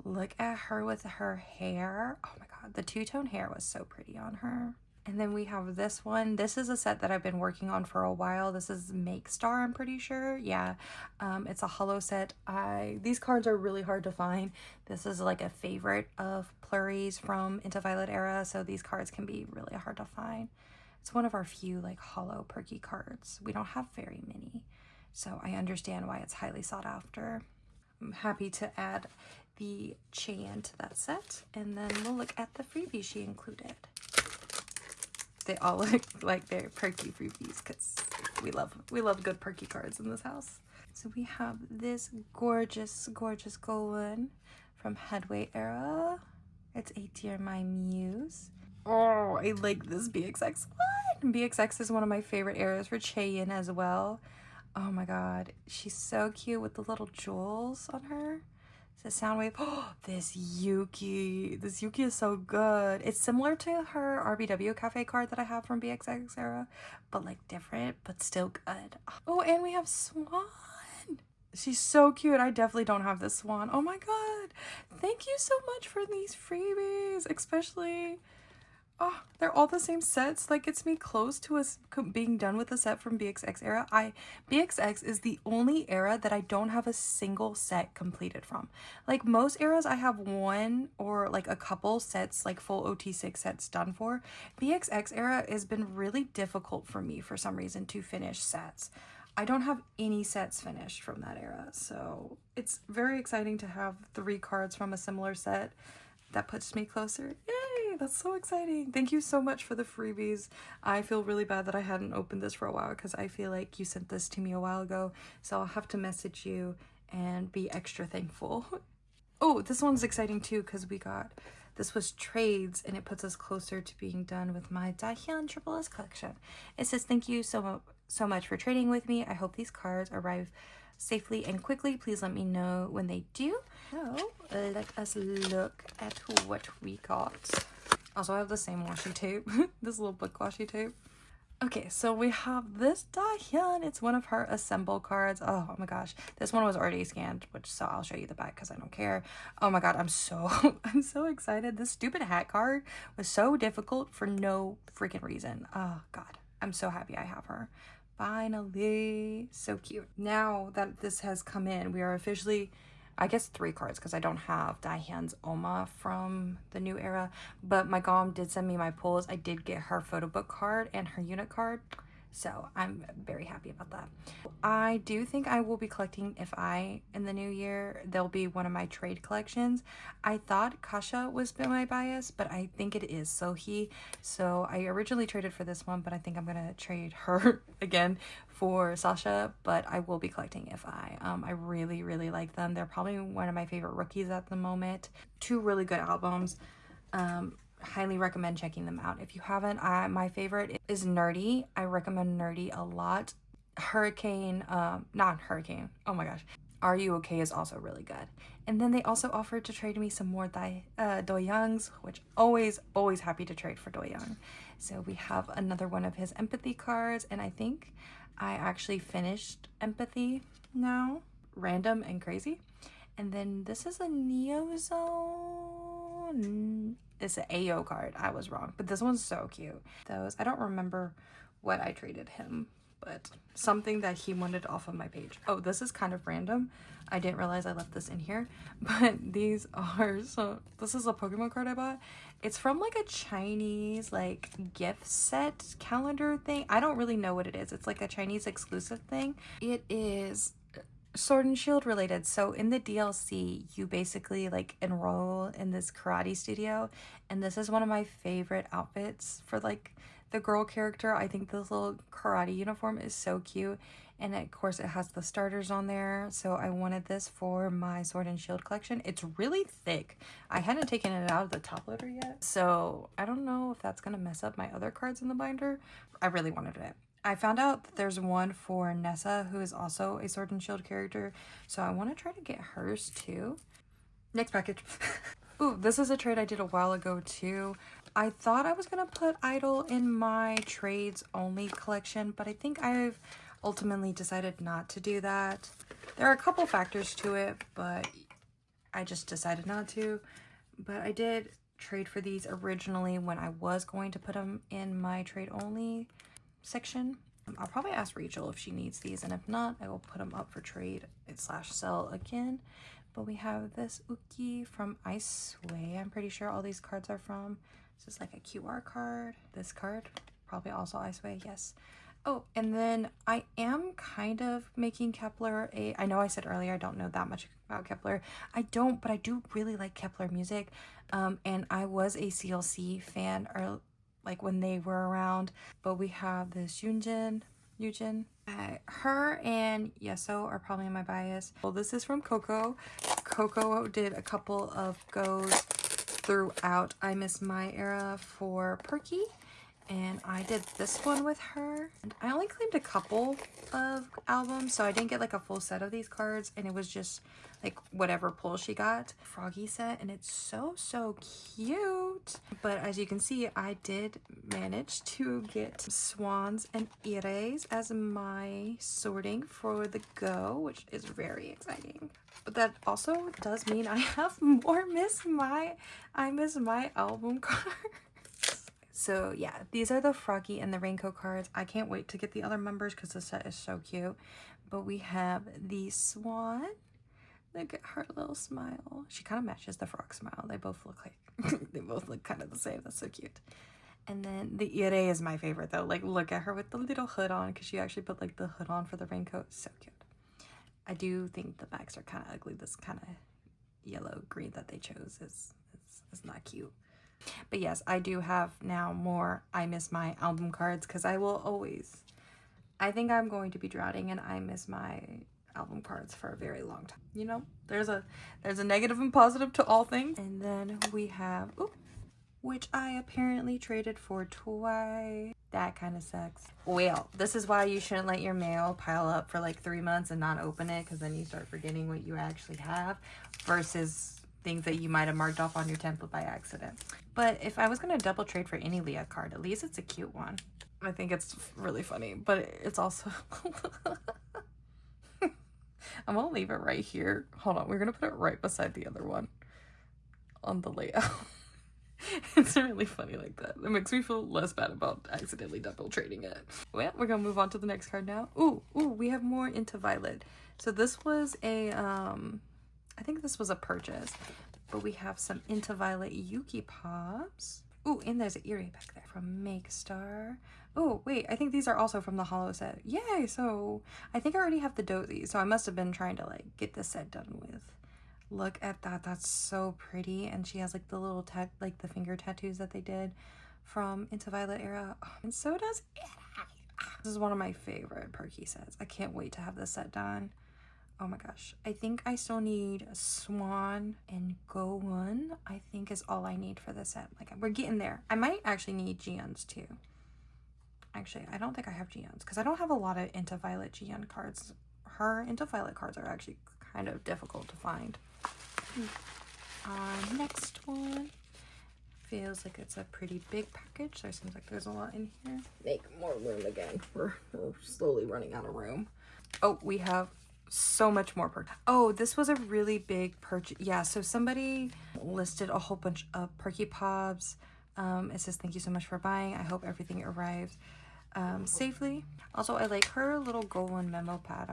[SPEAKER 1] Look at her with her hair. Oh my god, the two-tone hair was so pretty on her. And then we have this one. This is a set that I've been working on for a while. This is Make Star, I'm pretty sure. Yeah, it's a holo set. These cards are really hard to find. This is like a favorite of Plurry's from Into Violet era, so these cards can be really hard to find. It's one of our few like holo perky cards. We don't have very many, so I understand why it's highly sought after. I'm happy to add the Cheyenne to that set, and then we'll look at the freebies she included. They all look like they're perky freebies because we love good perky cards in this house. So we have this gorgeous gold one from Headway era. It's A Dear My Muse. Oh, I like this BXX one. BXX is one of my favorite eras for Cheyenne as well. Oh my god, she's so cute with the little jewels on her. It's a Soundwave. Oh, this Yuki. This Yuki is so good. It's similar to her RBW Cafe card that I have from BXX era, but like different, but still good. Oh, and we have Swan. She's so cute. I definitely don't have this Swan. Oh my god. Thank you so much for these freebies, especially... Oh, they're all the same sets. Like, it's me close to us being done with the set from BXX era. BXX is the only era that I don't have a single set completed from. Like, most eras I have one or like a couple sets, like full OT6 sets done for. BXX era has been really difficult for me for some reason to finish sets. I don't have any sets finished from that era, so it's very exciting to have 3 cards from a similar set. That puts me closer. Yay! Yay, that's so exciting. Thank you so much for the freebies. I feel really bad that I hadn't opened this for a while because I feel like you sent this to me a while ago. So I'll have to message you and be extra thankful. Oh, this one's exciting too because this was trades and it puts us closer to being done with my Dahyun Triple S collection. It says, thank you so much for trading with me. I hope these cards arrive safely and quickly. Please let me know when they do. So let us look at what we got. Also, I have the same washi tape, this little book washi tape. Okay, so we have this Dahyun. It's one of her assemble cards. Oh my gosh, this one was already scanned, so I'll show you the back because I don't care. Oh my god, I'm so excited. This stupid hat card was so difficult for no freaking reason. Oh god, I'm so happy I have her. Finally, so cute. Now that this has come in, we are officially, I guess 3 cards because I don't have Dahyun's Oma from the new era, but my mom did send me my pulls. I did get her photo book card and her unit card, so I'm very happy about that. I do think I will be collecting in the new year, they'll be one of my trade collections. I thought Kasha was my bias, but I think it is Sohee. So I originally traded for this one, but I think I'm gonna trade her again for Sasha, but I will be collecting I really like them. They're probably one of my favorite rookies at the moment. 2 really good albums. Highly recommend checking them out if you haven't. My favorite is Nerdy. I recommend Nerdy a lot. Not Hurricane, oh my gosh, Are You Okay is also really good. And then they also offered to trade me some more Doyoungs, which always happy to trade for Doyoung. So we have another one of his empathy cards, and I think I actually finished empathy now. Random and Crazy. And then this is a Neozone. It's an AO card. I was wrong, but this one's so cute. I don't remember what I traded him, but something that he wanted off of my page. Oh, this is kind of random. I didn't realize I left this in here, but this is a Pokemon card I bought. It's from like a Chinese like gift set calendar thing. I don't really know what it is. It's like a Chinese exclusive thing. It is Sword and Shield related. So in the DLC, you basically like enroll in this karate studio, and this is one of my favorite outfits for like the girl character. I think this little karate uniform is so cute, and of course it has the starters on there, so I wanted this for my Sword and Shield collection. It's really thick. I hadn't taken it out of the top loader yet, so I don't know if that's gonna mess up my other cards in the binder. I really wanted it. I found out that there's one for Nessa, who is also a Sword and Shield character, so I want to try to get hers too. Next package. Ooh, this is a trade I did a while ago too. I thought I was going to put Idol in my trades only collection, but I think I've ultimately decided not to do that. There are a couple factors to it, but I just decided not to. But I did trade for these originally when I was going to put them in my trade only section. I'll probably ask Rachel if she needs these, and if not, I will put them up for trade / sell again. But we have this Uki from Iceway. I'm pretty sure all these cards are from. This is like a QR card. This card, probably also Iceway, yes. Oh, and then I am kind of making Kepler I know I said earlier I don't know that much about Kepler. I don't, but I do really like Kepler music. And I was a CLC fan like when they were around. But we have this Yujin. Her and Yeso are probably my bias. Well, this is from Coco. Coco did a couple of goes throughout I Miss My era for Perky, and I did this one with her. And I only claimed a couple of albums, so I didn't get like a full set of these cards, and it was just like whatever pull she got. Froggy set, and it's so cute. But as you can see, I did manage to get Swans and Ires as my sorting for the go, which is very exciting. But that also does mean I have more I Miss My album cards. So yeah, these are the Froggy and the Raincoat cards. I can't wait to get the other members because the set is so cute. But we have the Swan. Look at her little smile. She kind of matches the frog smile. They both look like they both look kind of the same. That's so cute. And then the Ire is my favorite though. Like, look at her with the little hood on, because she actually put like the hood on for the raincoat. So cute. I do think the backs are kind of ugly. This kind of yellow green that they chose is not cute. But yes, I do have now more I Miss My album cards because I will always, I think I'm going to be drowning in I Miss My album cards for a very long time. You know, there's a negative and positive to all things. And then we have, ooh, which I apparently traded for twice. That kind of sucks. Well, this is why you shouldn't let your mail pile up for like 3 months and not open it, because then you start forgetting what you actually have versus things that you might have marked off on your template by accident. But if I was going to double trade for any Leah card, at least it's a cute one. I think it's really funny, but it's also... I'm going to leave it right here. Hold on, we're going to put it right beside the other one on the layout. It's really funny like that. It makes me feel less bad about accidentally double trading it. Well, we're gonna move on to the next card now. Ooh, we have more Into Violet. So this was a, I think this was a purchase, but we have some Into Violet Yuki Pops. Ooh, and there's an earring back there from Make Star. Oh, wait, I think these are also from the holo set. Yay, so I think I already have the dozy, so I must have been trying to like get this set done with. Look at that, that's so pretty. And she has like the little like the finger tattoos that they did from Into Violet era. Oh, and so does it. This is one of my favorite Perky sets. I can't wait to have this set done. Oh my gosh. I think I still need Swan and Go One, I think is all I need for this set. Like, we're getting there. I might actually need Gions too. Actually, I don't think I have Gions because I don't have a lot of Into Violet Gion cards. Her Into Violet cards are actually kind of difficult to find. Next one feels like it's a pretty big package. So it seems like there's a lot in here. Make more room again. We're slowly running out of room. Oh, we have so much more perky. Oh, this was a really big purchase. Yeah, so somebody listed a whole bunch of Perky Pops. It says, thank you so much for buying. I hope everything arrives safely. Also, I like her little Golan memo pad.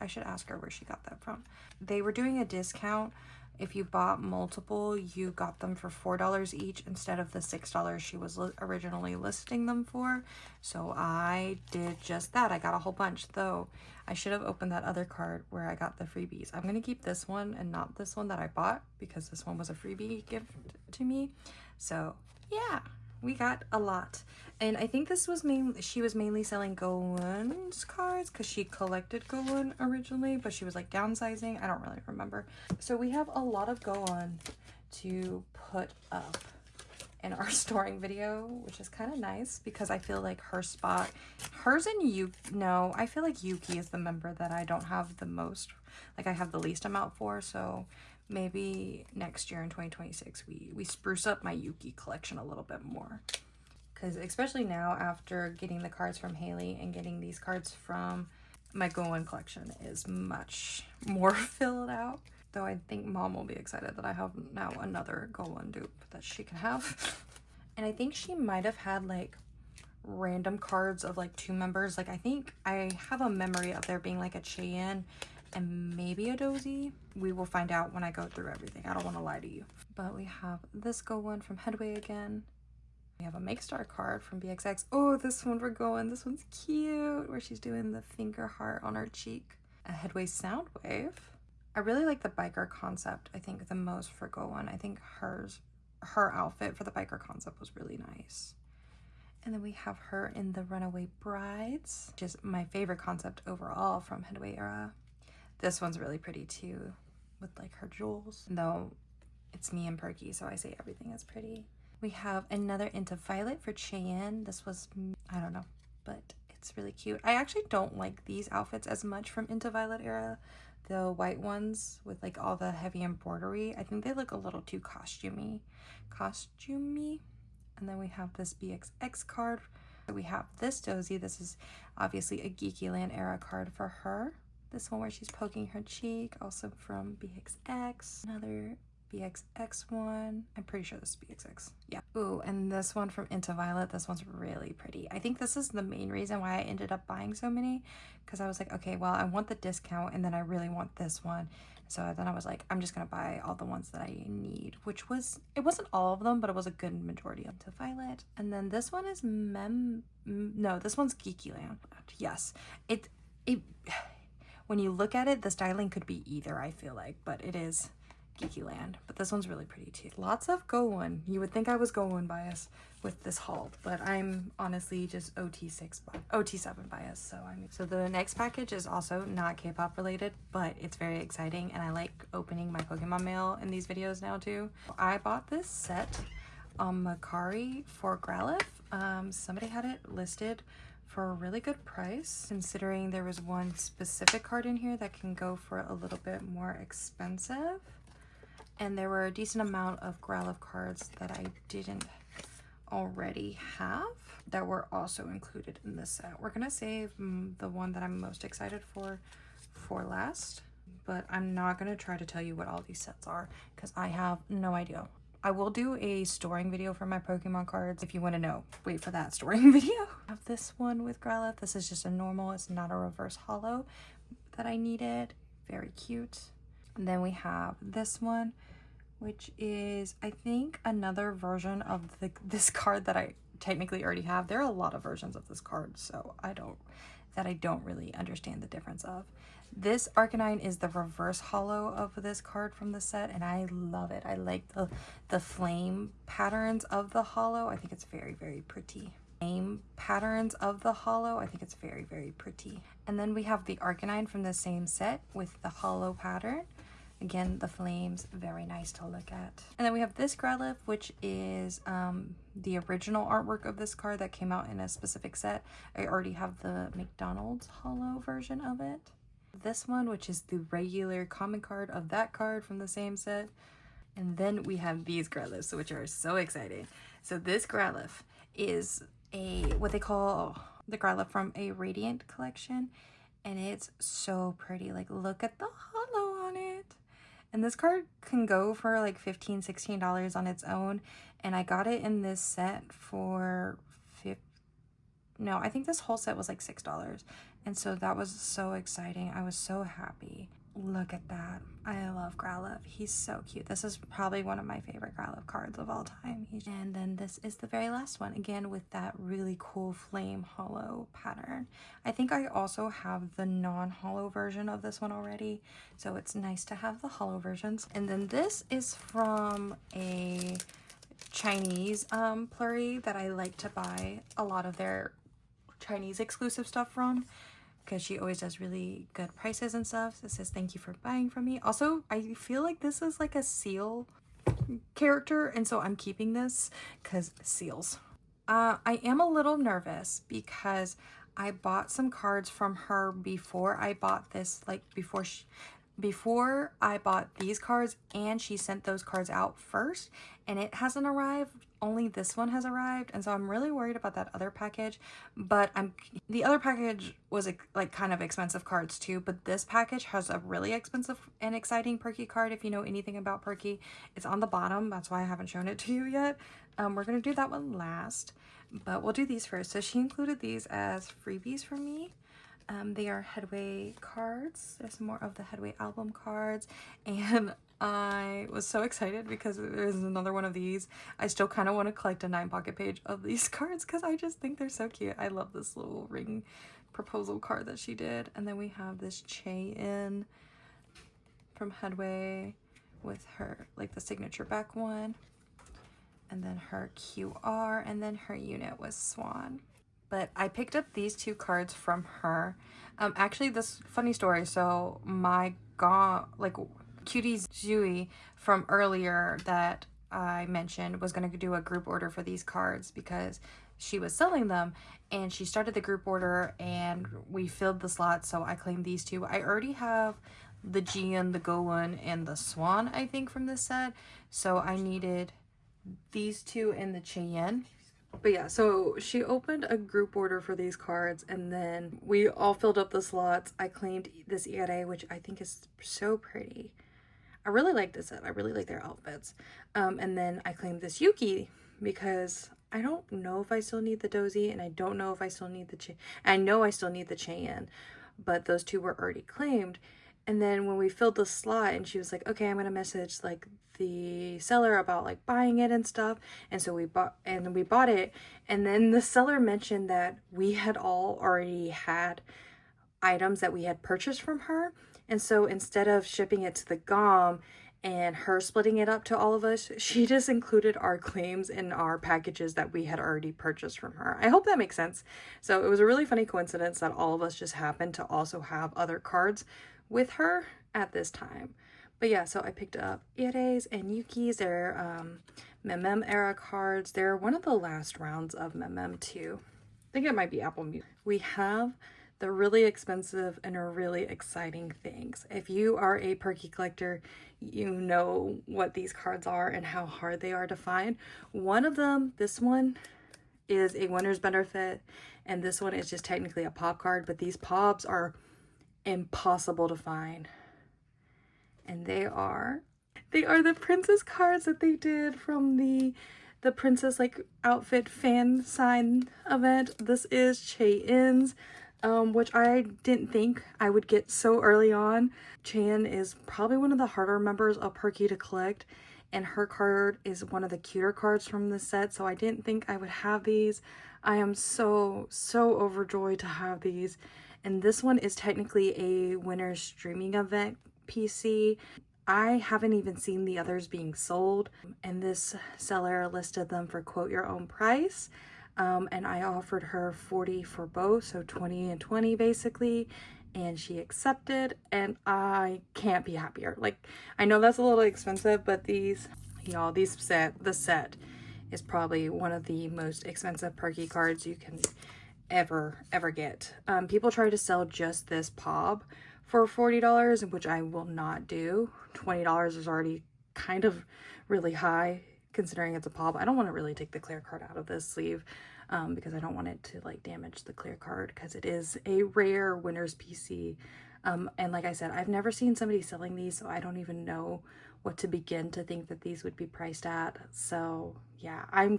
[SPEAKER 1] I should ask her where she got that from. They were doing a discount. If you bought multiple, you got them for $4 each instead of the $6 she was originally listing them for. So I did just that. I got a whole bunch, though I should have opened that other card where I got the freebies. I'm going to keep this one and not this one that I bought because this one was a freebie gift to me. So yeah, we got a lot. And I think this was she was mainly selling Golan's cards because she collected Golan originally, but she was like downsizing. I don't really remember. So we have a lot of Golan to put up in our storing video, which is kind of nice because I feel like hers and Yuki, no, I feel like Yuki is the member that I don't have the most, like I have the least amount for. So maybe next year in 2026, we spruce up my Yuki collection a little bit more. Because especially now after getting the cards from Haley and getting these cards from my Golan collection is much more filled out. Though I think Mom will be excited that I have now another Golan dupe that she can have. And I think she might have had like random cards of like 2 members. Like I think I have a memory of there being like a Cheyenne and maybe a Dozy. We will find out when I go through everything. I don't want to lie to you. But we have this Golan from Headway again. We have a Make Star card from BXX. Oh, this one we're going. This one's cute, where she's doing the finger heart on her cheek. A Headway Soundwave. I really like the biker concept, I think, the most for Golan. I think her outfit for the biker concept was really nice. And then we have her in the Runaway Brides, which is my favorite concept overall from Headway era. This one's really pretty too, with like her jewels. Though it's me and Perky, so I say everything is pretty. We have another Into Violet for Cheyenne. This was, I don't know, but it's really cute. I actually don't like these outfits as much from Into Violet era. The white ones with like all the heavy embroidery. I think they look a little too costumey. And then we have this BXX card. We have this Dozy. This is obviously a Geeky Land era card for her. This one where she's poking her cheek, also from BXX. Another BXX one. I'm pretty sure this is BXX. Yeah. Ooh, and this one from Into Violet. This one's really pretty. I think this is the main reason why I ended up buying so many, because I was like, okay, well, I want the discount and then I really want this one. So then I was like, I'm just gonna buy all the ones that I need, which was, it wasn't all of them, but it was a good majority of Into Violet. And then this one is no, this one's Geeky Land. Yes. It when you look at it, the styling could be either, I feel like, but it is Geeky Land. But this one's really pretty too. Lots of Go-One. You would think I was Go-One bias with this haul, but I'm honestly just OT7 bias. So the next package is also not K-pop related, but it's very exciting, and I like opening my Pokemon mail in these videos now too. I bought this set on Mercari for Growlithe. Somebody had it listed for a really good price, considering there was one specific card in here that can go for a little bit more expensive. And there were a decent amount of Growlithe cards that I didn't already have that were also included in this set. We're gonna save the one that I'm most excited for last, but I'm not gonna try to tell you what all these sets are because I have no idea. I will do a storing video for my Pokemon cards if you want to know. Wait for that storing video. I have this one with Growlithe. This is just a normal, it's not a reverse holo that I needed. Very cute. And then we have this one, which is, I think, another version of this card that I technically already have. There are a lot of versions of this card, so I don't really understand the difference of. This Arcanine is the reverse holo of this card from the set, and I love it. I like the flame patterns of the holo. I think it's very, very pretty. Patterns of the holo. I think it's very, very pretty. And then we have the Arcanine from the same set with the holo pattern. Again, the flames, very nice to look at. And then we have this Growlithe, which is the original artwork of this card that came out in a specific set. I already have the McDonald's holo version of it. This one, which is the regular common card of that card from the same set. And then we have these Growlithes, which are so exciting. So this Growlithe is what they call the Growlithe from a Radiant collection, and it's so pretty. Like, look at the holo on it. And this card can go for like $15-16 on its own, and I got it in this set for I think this whole set was like $6, and so that was so exciting. I was so happy. Look at that. I love Growlithe. He's so cute. This is probably one of my favorite Growlithe cards of all time. And then this is the very last one, again with that really cool flame holo pattern. I think I also have the non-holo version of this one already, so it's nice to have the holo versions. And then this is from a Chinese pluri that I like to buy a lot of their Chinese exclusive stuff from, because she always does really good prices and stuff. It says, "Thank you for buying from me." Also, I feel like this is like a seal character, and so I'm keeping this because seals. I am a little nervous because I bought some cards from her before I bought this, like before I bought these cards, and she sent those cards out first, and it hasn't arrived. Only this one has arrived, and so I'm really worried about that other package. But the other package was like kind of expensive cards too, but this package has a really expensive and exciting Perky card. If you know anything about Perky, it's on the bottom. That's why I haven't shown it to you yet. We're gonna do that one last, but we'll do these first. So she included these as freebies for me. They are Headway cards. There's some more of the Headway album cards, and I was so excited because there's another one of these. I still kind of want to collect a 9-pocket page of these cards because I just think they're so cute. I love this little ring proposal card that she did. And then we have this Chae-In from Headway with her, like the signature back one. And then her QR, and then her unit was Swan. But I picked up these two cards from her. Actually, this funny story. So my Cutie Zui from earlier that I mentioned was going to do a group order for these cards because she was selling them, and she started the group order and we filled the slots, so I claimed these two. I already have the Jian, the Go-One, and the Swan, I think, from this set, so I needed these two and the Chae-In. But yeah, so she opened a group order for these cards, and then we all filled up the slots. I claimed this Ire, which I think is so pretty. I really like this set. I really like their outfits. And then I claimed this Yuki because I don't know if I still need the Dozy, and I don't know if I still need the I know I still need the Chae-In, but those two were already claimed. And then when we filled the slot, and she was like, okay, I'm gonna message like the seller about like buying it and stuff, and so we bought it. And then the seller mentioned that we had all already had items that we had purchased from her, and so instead of shipping it to the GOM and her splitting it up to all of us, she just included our claims in our packages that we had already purchased from her. I hope that makes sense. So it was a really funny coincidence that all of us just happened to also have other cards with her at this time. But yeah, so I picked up Ireis and Yukis. They're Mem era cards. They're one of the last rounds of Mem too. I think it might be Apple Music. We have the really expensive and are really exciting things. If you are a Perky collector, you know what these cards are and how hard they are to find. One of them, this one, is a winner's benefit, and this one is just technically a pop card, but these pops are impossible to find. And they are the princess cards that they did from the princess like outfit fan sign event. This is Chaeyeon's, which I didn't think I would get so early on. Chaeyeon is probably one of the harder members of Perky to collect, and her card is one of the cuter cards from the set, so I didn't think I would have these. I am so overjoyed to have these. And this one is technically a winner's streaming event PC. I haven't even seen the others being sold, and this seller listed them for quote your own price. And I offered her 40 for both, so 20 and 20 basically, and she accepted, and I can't be happier. Like, I know that's a little expensive, but these, y'all, the set is probably one of the most expensive Perky cards you can ever get. People try to sell just this POB for $40, which I will not do. $20 is already kind of really high considering it's a POB. I don't want to really take the clear card out of this sleeve because I don't want it to like damage the clear card, because it is a rare winner's PC. And like I said, I've never seen somebody selling these, so I don't even know what to begin to think that these would be priced at. So yeah, I'm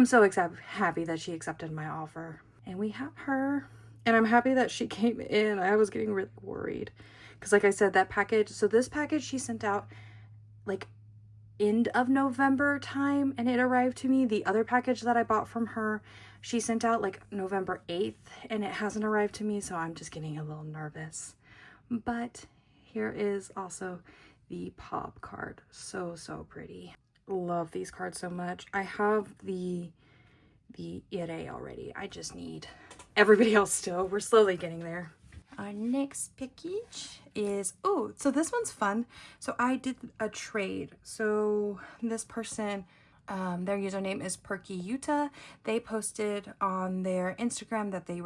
[SPEAKER 1] so happy that she accepted my offer. And we have her, and I'm happy that she came in. I was getting really worried because like I said, that package, so this package she sent out like end of November time, and it arrived to me. The other package that I bought from her, she sent out like November 8th, and it hasn't arrived to me, so I'm just getting a little nervous. But here is also the pop card. So pretty. Love these cards so much. I have the Ire already. I just need everybody else still. We're slowly getting there. Our next package is, oh, so this one's fun. So I did a trade. So this person, their username is Perky Utah. They posted on their Instagram that they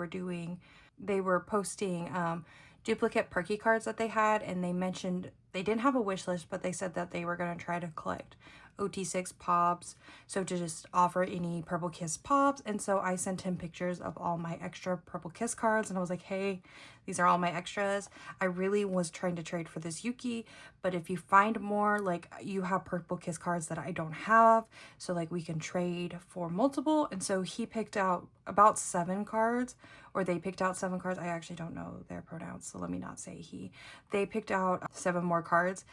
[SPEAKER 1] were posting duplicate Perky cards that they had, and they mentioned they didn't have a wish list, but they said that they were going to try to collect OT6 pops, so to just offer any Purple Kiss pops. And so I sent him pictures of all my extra Purple Kiss cards, and I was like, hey, these are all my extras. I really was trying to trade for this Yuki, but if you find more, like, you have Purple Kiss cards that I don't have, so like we can trade for multiple. And so he picked out about 7 cards, or they picked out 7 cards. I actually don't know their pronouns, so let me not say he. They picked out 7 more cards,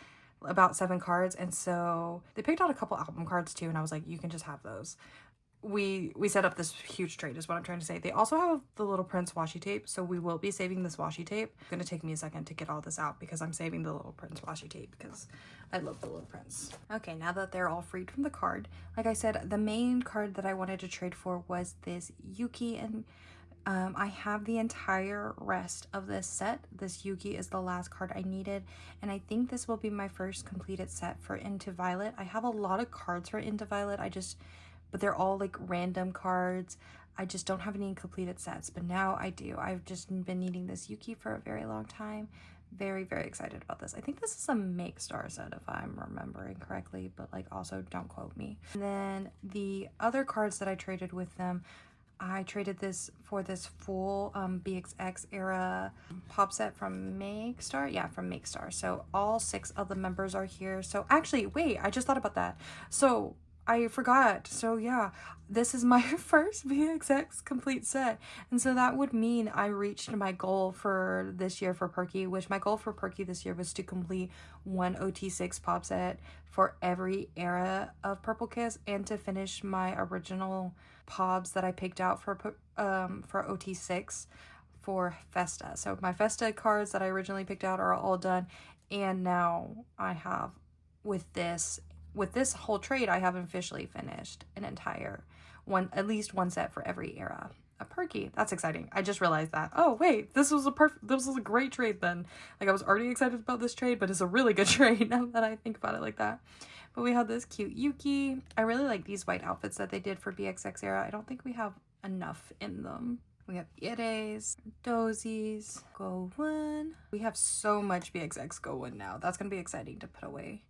[SPEAKER 1] about 7 cards, and so they picked out a couple album cards too, and I was like, you can just have those. We set up this huge trade is what I'm trying to say. They also have the Little Prince washi tape, so we will be saving this washi tape. It's gonna take me a second to get all this out because I'm saving the Little Prince washi tape because I love the Little Prince. Okay, now that they're all freed from the card, like I said, the main card that I wanted to trade for was this Yuki, and I have the entire rest of this set. This Yuki is the last card I needed, and I think this will be my first completed set for Into Violet. I have a lot of cards for Into Violet, but they're all like random cards. I just don't have any completed sets, but now I do. I've just been needing this Yuki for a very long time. Very excited about this. I think this is a Make Star set if I'm remembering correctly, but like also don't quote me. And then the other cards that I traded with them, I traded this for this full BXX era pop set from Make Star. Yeah, from Make Star. So all 6 of the members are here. So actually, wait, I just thought about that. So I forgot. So yeah, this is my first BXX complete set. And so that would mean I reached my goal for this year for Perky, which my goal for Perky this year was to complete 1 OT6 pop set for every era of Purple Kiss, and to finish my original POBs that I picked out for OT6 for Festa. So my Festa cards that I originally picked out are all done, and now I have with this whole trade, I have officially finished an entire at least one set for every era. A perky. That's exciting. I just realized that. Oh wait, this was a great trade then. Like, I was already excited about this trade, but it's a really good trade now that I think about it like that. But we have this cute Yuki. I really like these white outfits that they did for BXX era. I don't think we have enough in them. We have Ires, Dozies, Go1. We have so much BXX Go1 now. That's going to be exciting to put away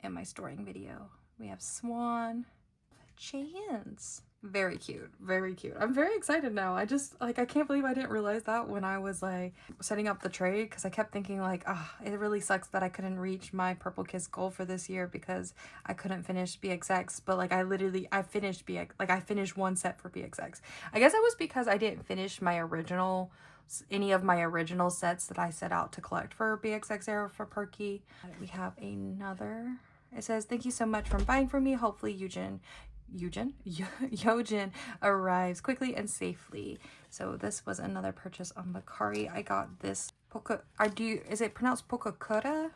[SPEAKER 1] in my storing video. We have Swan, Chance. Very cute, very cute. I'm very excited now. I just, like, I can't believe I didn't realize that when I was like setting up the trade, because I kept thinking like, it really sucks that I couldn't reach my Purple Kiss goal for this year because I couldn't finish BXX. But like, I finished I finished one set for BXX. I guess it was because I didn't finish any of my original sets that I set out to collect for BXX era for Perky. We have another. It says, thank you so much for buying from me. Hopefully Yojin arrives quickly and safely. So this was another purchase on Macari. I got this is it pronounced Pokakura?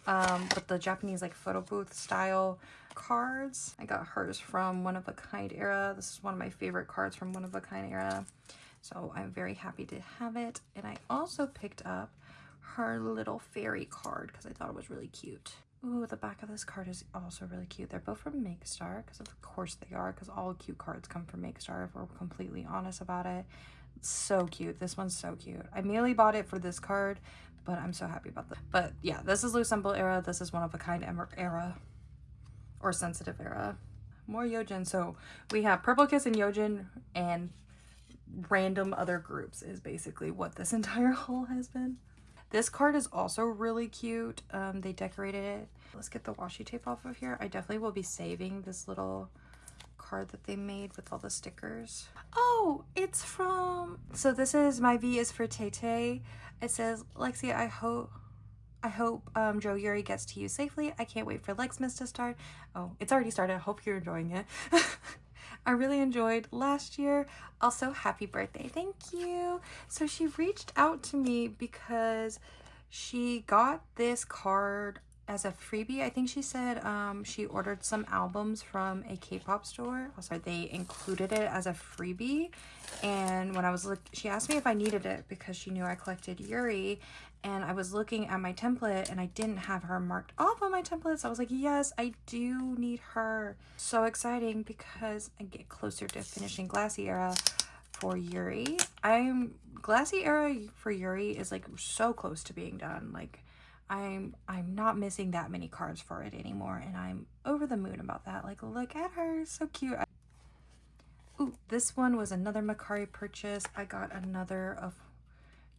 [SPEAKER 1] But the Japanese like photo booth style cards. I got hers from One of a Kind era. This is one of my favorite cards from One of a Kind era. So I'm very happy to have it. And I also picked up her little fairy card because I thought it was really cute. Ooh, the back of this card is also really cute. They're both from Makestar, because of course they are, because all cute cards come from Makestar if we're completely honest about it. It's so cute. This one's so cute. I merely bought it for this card, but I'm so happy about that. But yeah, this is Loose Symbol era. This is One of a Kind era, or Sensitive era. More Yojin. So we have Purple Kiss and Yojin and random other groups is basically what this entire haul has been. This card is also really cute. They decorated it. Let's get the washi tape off of here. I definitely will be saving this little card that they made with all the stickers. Oh, it's from... So this is My V is for Tay Tay. It says, Lexi, I hope Joe Yuri gets to you safely. I can't wait for LexMas to start. Oh, it's already started. I hope you're enjoying it. I really enjoyed last year. Also, happy birthday. Thank you. So she reached out to me because she got this card as a freebie. I think she said she ordered some albums from a K-pop store. Also, they included it as a freebie. And when I was she asked me if I needed it because she knew I collected Yuri. And I was looking at my template and I didn't have her marked off on my template. So I was like, yes, I do need her. So exciting because I get closer to finishing Glassy Era for Yuri. Glassy Era for Yuri is like so close to being done. Like I'm not missing that many cards for it anymore. And I'm over the moon about that. Like, look at her, so cute. Ooh, this one was another Macari purchase. I got another of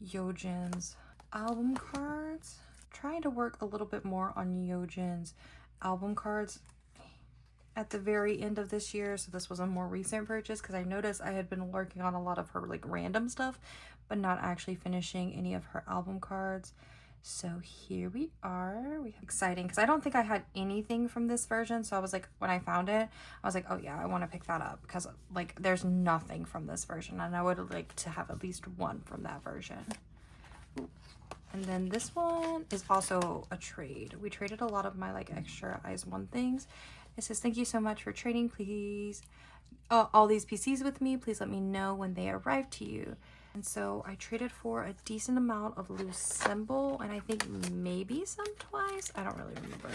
[SPEAKER 1] Yojin's album cards. Trying to work a little bit more on Yojin's album cards at the very end of this year, so this was a more recent purchase because I noticed I had been working on a lot of her like random stuff but not actually finishing any of her album cards. So here we are. Exciting because I don't think I had anything from this version, so I was like, when I found it I was like, oh yeah, I want to pick that up because like there's nothing from this version and I would like to have at least one from that version. Ooh. And then this one is also a trade. We traded a lot of my like extra Eyes One things. It says, thank you so much for trading. Please, all these PCs with me. Please let me know when they arrive to you. And so I traded for a decent amount of Loose Symbol and I think maybe some Twice. I don't really remember.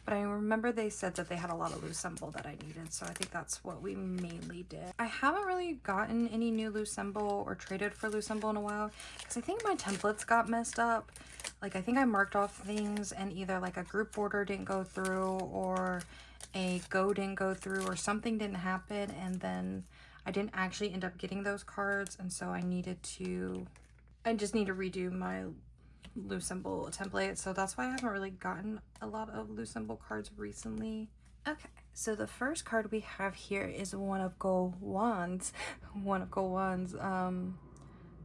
[SPEAKER 1] But I remember they said that they had a lot of Loose Symbol that I needed. So I think that's what we mainly did. I haven't really gotten any new Loose Symbol or traded for Loose Symbol in a while because I think my templates got messed up. Like I think I marked off things and either like a group border didn't go through or a go didn't go through or something didn't happen, and then I didn't actually end up getting those cards, and so I just need to redo my Loose Symbol template. So that's why I haven't really gotten a lot of Loose Symbol cards recently. Okay, so the first card we have here is one of Go1's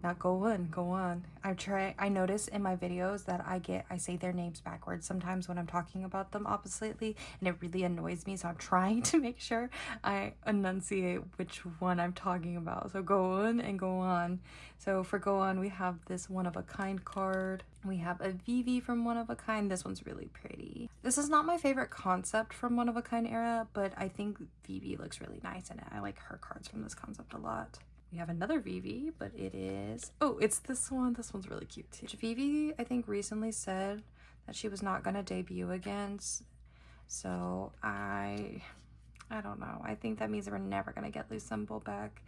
[SPEAKER 1] Not go on. I notice in my videos that I say their names backwards sometimes when I'm talking about them oppositely, and it really annoys me, so I'm trying to make sure I enunciate which one I'm talking about. So go on and go on. So for go on, we have this one of a kind card. We have a Vivi from One of a Kind. This one's really pretty. This is not my favorite concept from One of a Kind era, but I think Vivi looks really nice in it. I like her cards from this concept a lot. We have another Vivi, but it is, oh, it's this one. This one's really cute too. Vivi, I think, recently said that she was not gonna debut again. So I don't know. I think that means we're never gonna get Lucemble back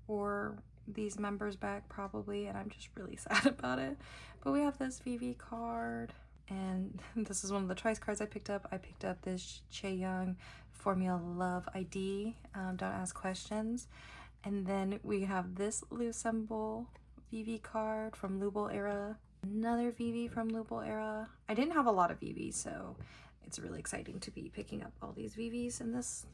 [SPEAKER 1] or these members back probably, and I'm just really sad about it. But we have this Vivi card, and this is one of the Twice cards I picked up. I picked up this Chaeyoung Formula Love ID, Don't Ask Questions. And then we have this Lucemble Vivi card from Lubel era. Another Vivi from Lubel era. I didn't have a lot of Vivis, so it's really exciting to be picking up all these Vivis in this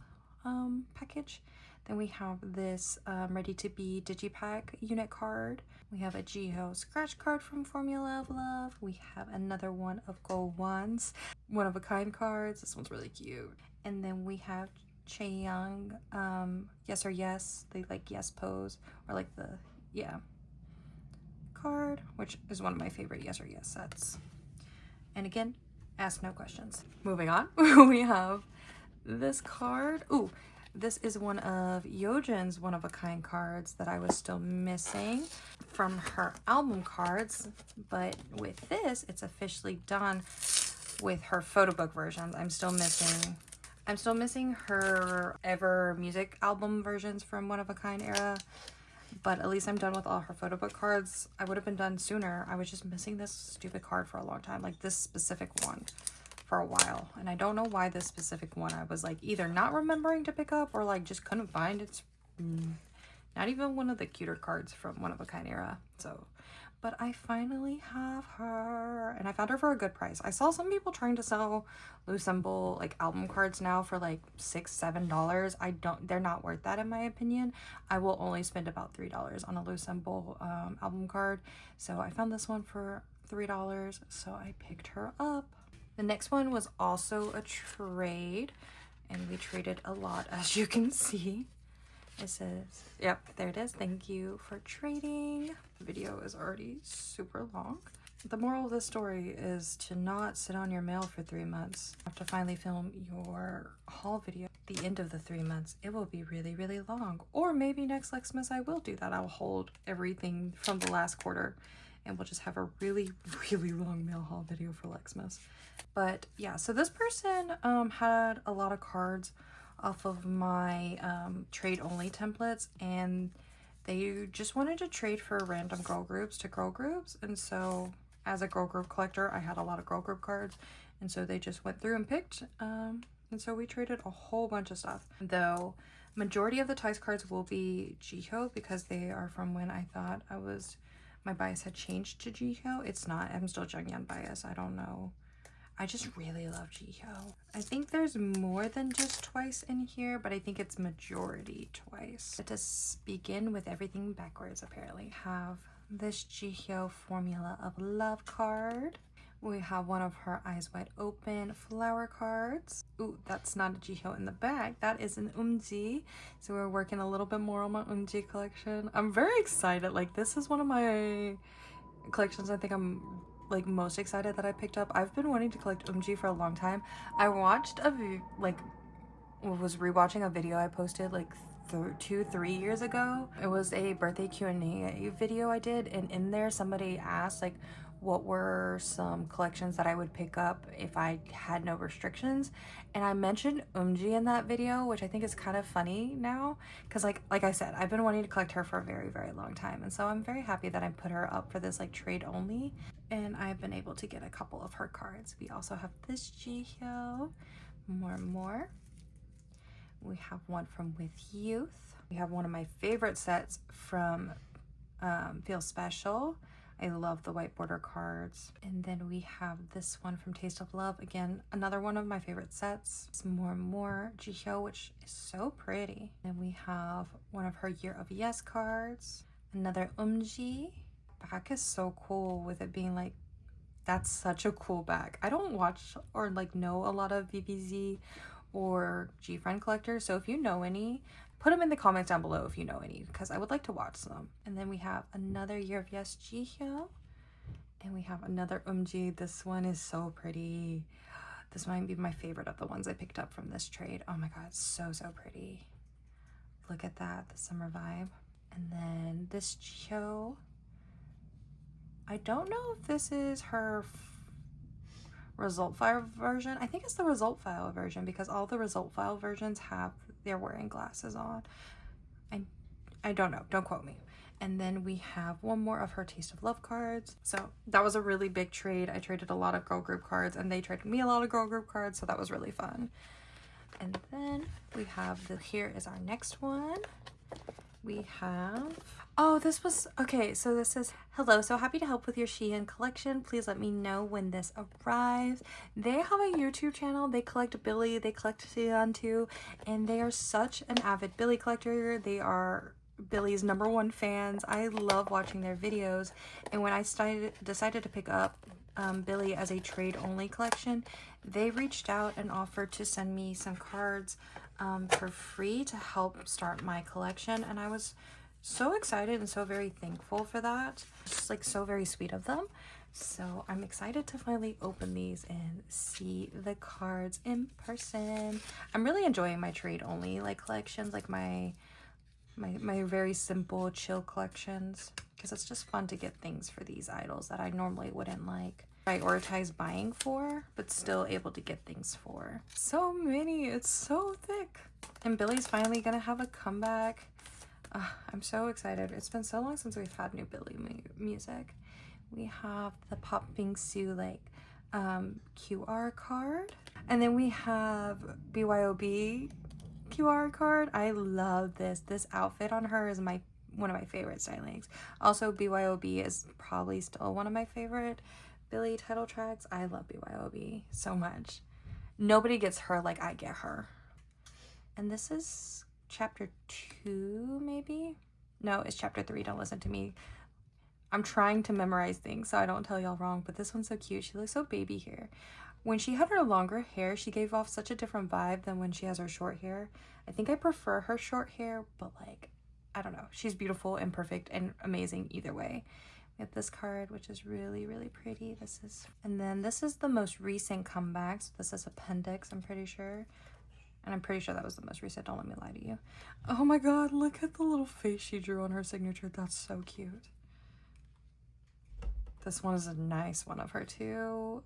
[SPEAKER 1] package. Then we have this Ready to Be Digipack unit card. We have a Jiho scratch card from Formula of Love. We have another one of Go Ones, One of a Kind cards. This one's really cute. And then we have Chaeyoung, Yes or Yes, they like yes pose, or like the, yeah, card, which is one of my favorite Yes or Yes sets. And again, ask no questions. Moving on, we have this card. Ooh, this is one of Yeojin's One of a Kind cards that I was still missing from her album cards, but with this, it's officially done with her photo book versions. I'm still missing her Ever music album versions from One of a Kind era, but at least I'm done with all her photo book cards. I would have been done sooner. I was just missing this stupid card for a long time, like this specific one for a while. And I don't know why this specific one I was like either not remembering to pick up or like just couldn't find. It's not even one of the cuter cards from One of a Kind era. So, but I finally have her, and I found her for a good price. I saw some people trying to sell Lucemble like album cards now for like $6-7. They're not worth that in my opinion. I will only spend about $3 on a Lucemble album card. So I found this one for $3, so I picked her up. The next one was also a trade, and we traded a lot, as you can see. It says, yep, there it is. Thank you for trading. The video is already super long. The moral of this story is to not sit on your mail for 3 months. You have to finally film your haul video at the end of the 3 months. It will be really, really long. Or maybe next LexMas I will do that. I'll hold everything from the last quarter and we'll just have a really, really long mail haul video for LexMas. But yeah, so this person had a lot of cards off of my trade only templates, and they just wanted to trade for random girl groups to girl groups. And so as a girl group collector, I had a lot of girl group cards, and so they just went through and picked, and so we traded a whole bunch of stuff. Though majority of the Twice cards will be Jiho because they are from when I thought my bias had changed to Jiho. It's not. I'm still Jungyeon bias. I don't know. I just really love Jiho. I think there's more than just Twice in here, but I think it's majority Twice. Let us begin with everything backwards, apparently. Have this Jiho Formula of Love card. We have one of her Eyes Wide Open flower cards. Ooh, that's not a Jiho in the back. That is an Eumji. So we're working a little bit more on my Eumji collection. I'm very excited. Like, this is one of my collections I think I'm like most excited that I picked up. I've been wanting to collect Eumji for a long time. I watched was rewatching a video I posted like 2-3 years ago. It was a birthday Q&A video I did, and in there somebody asked like what were some collections that I would pick up if I had no restrictions, and I mentioned Eumji in that video, which I think is kind of funny now because like I said, I've been wanting to collect her for a very, very long time, and so I'm very happy that I put her up for this like trade only, and I've been able to get a couple of her cards. We also have this Jiho, more. We have one from With Youth. We have one of my favorite sets from Feel Special. I love the white border cards. And then we have this one from Taste of Love. Again, another one of my favorite sets. It's more Jiho, which is so pretty. And we have one of her Year of Yes cards. Another Eumji. back is so cool with it being like, that's such a cool bag. I don't watch or like know a lot of VBZ or G-Friend collectors, so if you know any, put them in the comments down below if you know any, because I would like to watch them. And then we have another Year of Yes Jihyo, and we have another Umji. This one is so pretty. This might be my favorite of the ones I picked up from this trade. Oh my god, so pretty. Look at that, the summer vibe. And then this Jihyo, I don't know if this is her result file version. I think it's the result file version, because all the result file versions have, they're wearing glasses on. I don't know, don't quote me. And then we have one more of her Taste of Love cards. So that was a really big trade. I traded a lot of girl group cards, and they traded me a lot of girl group cards, so that was really fun. And then we have here is our next one. We have, oh, this was, okay, so this says, hello, so happy to help with your Shein collection. Please let me know when this arrives. They have a YouTube channel. They collect Billy, they collect Seon too, and they are such an avid Billy collector. They are Billy's #1 fans. I love watching their videos, and when I decided to pick up Billy as a trade only collection, they reached out and offered to send me some cards for free to help start my collection, and I was so excited and so very thankful for that. Just like so very sweet of them. So I'm excited to finally open these and see the cards in person. I'm really enjoying my trade only like collections, like my very simple chill collections, because it's just fun to get things for these idols that I normally wouldn't like prioritize buying for, but still able to get things for. So many, it's so thick. And Billy's finally gonna have a comeback. I'm so excited. It's been so long since we've had new Billy music. We have the Pop Bingsu like QR card, and then we have BYOB QR card. I love this. This outfit on her is one of my favorite stylings. Also, BYOB is probably still one of my favorite Billy title tracks. I love BYOB so much. Nobody gets her like I get her. And this is chapter 2, maybe? No, it's chapter 3. Don't listen to me. I'm trying to memorize things so I don't tell y'all wrong, but this one's so cute. She looks so baby here. When she had her longer hair, she gave off such a different vibe than when she has her short hair. I think I prefer her short hair, but like, I don't know. She's beautiful and perfect and amazing either way. We have this card, which is really pretty. And then this is the most recent comeback. So this is Appendix, I'm pretty sure. And I'm pretty sure that was the most recent. Don't let me lie to you. Oh my god, look at the little face she drew on her signature. That's so cute. This one is a nice one of her too.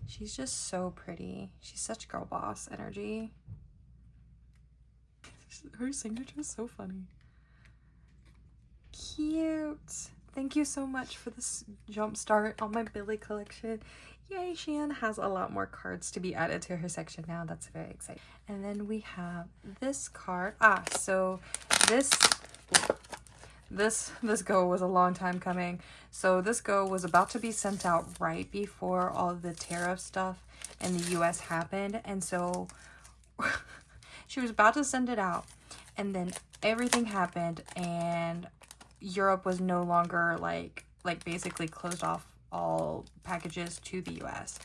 [SPEAKER 1] She's just so pretty. She's such girl boss energy. Her signature is so funny. Cute. Thank you so much for this jump start on my Billy collection. Yay, Shein has a lot more cards to be added to her section now. That's very exciting. And then we have this card. So this go was a long time coming. So this go was about to be sent out right before all the tariff stuff in the US happened, and so she was about to send it out, and then everything happened and Europe was no longer like basically closed off all packages to the US.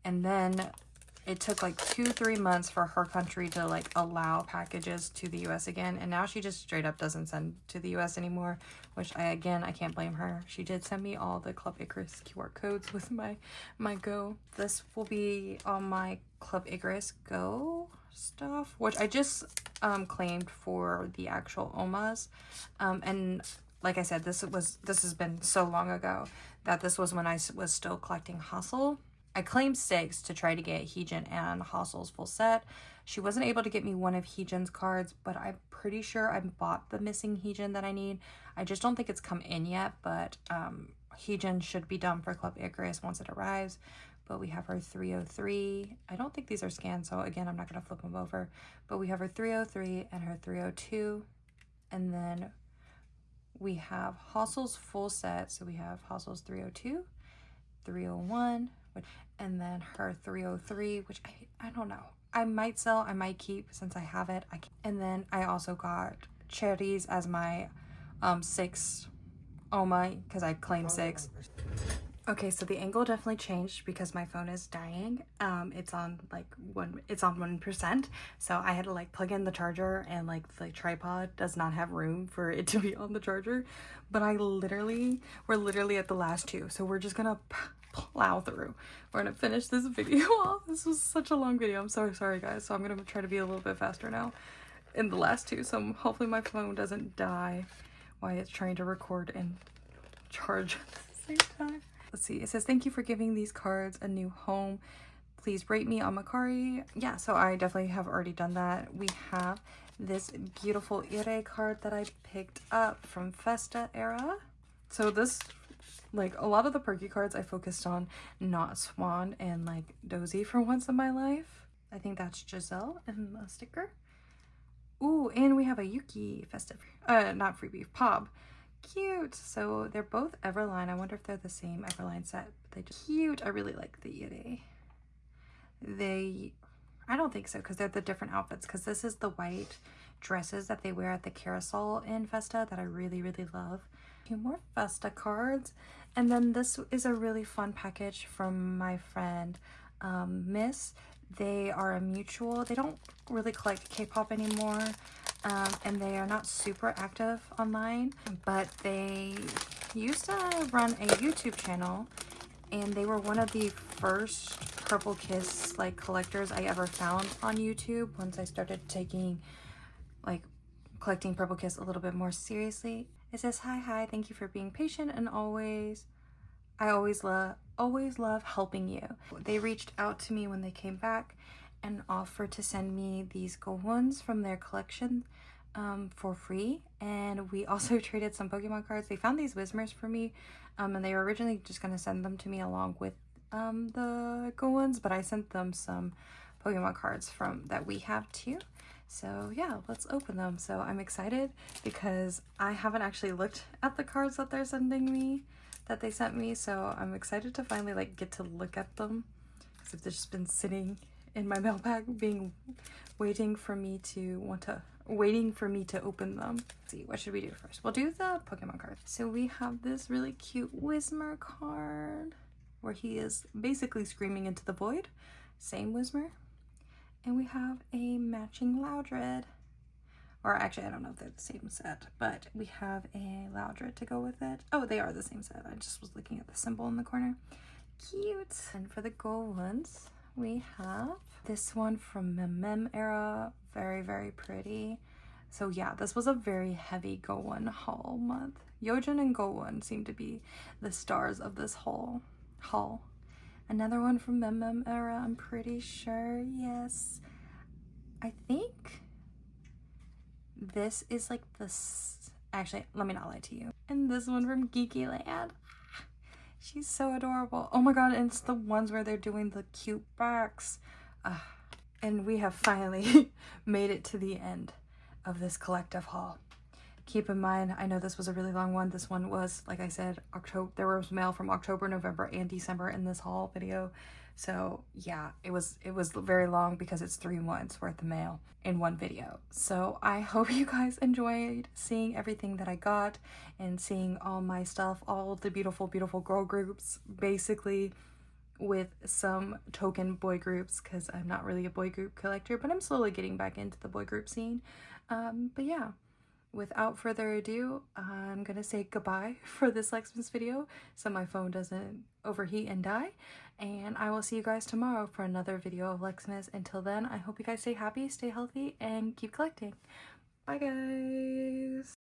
[SPEAKER 1] And then it took like 2-3 months for her country to like allow packages to the US again, and now she just straight up doesn't send to the US anymore, which I can't blame her. She did send me all the Club Icarus QR codes with my go. This will be on my Club Icarus Go stuff, which I just claimed for the actual OMAs, and like I said, this has been so long ago that this was when I was still collecting Hustle. I claimed 6 to try to get Heejin and Hustle's full set. She wasn't able to get me one of Heejin's cards, but I'm pretty sure I bought the missing Heejin that I need. I just don't think it's come in yet, but Heejin should be done for Club Icarus once it arrives. But we have her 303. I don't think these are scanned, so again, I'm not going to flip them over. But we have her 303 and her 302. And then we have Hustle's full set. So we have Hustle's 302, 301, and then her 303, which I don't know. I might sell, I might keep since I have it. And then I also got Cherries as my 6 Oh my, because I claimed 6. Okay, so the angle definitely changed because my phone is dying. It's on like 1%. So I had to like plug in the charger, and like the tripod does not have room for it to be on the charger. But we're literally at the last 2. So we're just gonna plow through. We're gonna finish this video off. This was such a long video. I'm so sorry guys. So I'm gonna try to be a little bit faster now in the last 2. So hopefully my phone doesn't die while it's trying to record and charge at the same time. Let's see, it says, thank you for giving these cards a new home. Please rate me on Macari. Yeah, so I definitely have already done that. We have this beautiful Ire card that I picked up from Festa era. So this, like a lot of the perky cards I focused on Not Swan and like Dozy for once in my life. I think that's Giselle in the sticker. Ooh, and we have a Yuki festive, not freebie, Pop. Cute. So they're both Everline. I wonder if they're the same Everline set. They just cute. I really like the Ire. I don't think so because they're the different outfits, because this is the white dresses that they wear at the carousel in Festa that I really, really love. 2 more Festa cards. And then this is a really fun package from my friend Miss. They are a mutual. They don't really collect K-pop anymore. And they are not super active online, but they used to run a YouTube channel, and they were one of the first Purple Kiss like collectors I ever found on YouTube once I started taking like collecting Purple Kiss a little bit more seriously. It says, hi, thank you for being patient and I always love helping you. They reached out to me when they came back and offered to send me these gold ones from their collection for free, and we also traded some Pokemon cards. They found these Whismers for me, and they were originally just going to send them to me along with the gold ones, but I sent them some Pokemon cards from that we have too. So yeah, let's open them. So I'm excited because I haven't actually looked at the cards that they're sending me, that they sent me, so I'm excited to finally like get to look at them, because they've just been sitting in my mail bag waiting for me to open them. Let's see, what should we do first? We'll do the Pokemon card. So we have this really cute Whismer card where he is basically screaming into the void. Same Whismer. And we have a matching Loudred. Or actually, I don't know if they're the same set, but we have a Loudred to go with it. Oh, they are the same set. I just was looking at the symbol in the corner. Cute. And for the gold ones, we have this one from Mem era. Very, very pretty. So yeah, this was a very heavy Go One haul month. Yojin and Go One seem to be the stars of this haul. Another one from Mem era, I'm pretty sure. Yes. I think this is like this. Actually, let me not lie to you. And this one from Geeky Land. She's so adorable. Oh my god, and it's the ones where they're doing the cute backs. And we have finally made it to the end of this collective haul. Keep in mind, I know this was a really long one. This one was, like I said, October. There was mail from October, November, and December in this haul video. So yeah, it was very long because it's 3 months worth of mail in one video. So I hope you guys enjoyed seeing everything that I got and seeing all my stuff, all of the beautiful, beautiful girl groups, basically with some token boy groups, because I'm not really a boy group collector, but I'm slowly getting back into the boy group scene. But yeah, without further ado, I'm gonna say goodbye for this LexMas video so my phone doesn't overheat and die, and I will see you guys tomorrow for another video of LexMas. Until then, I hope you guys stay happy, stay healthy, and keep collecting. Bye guys!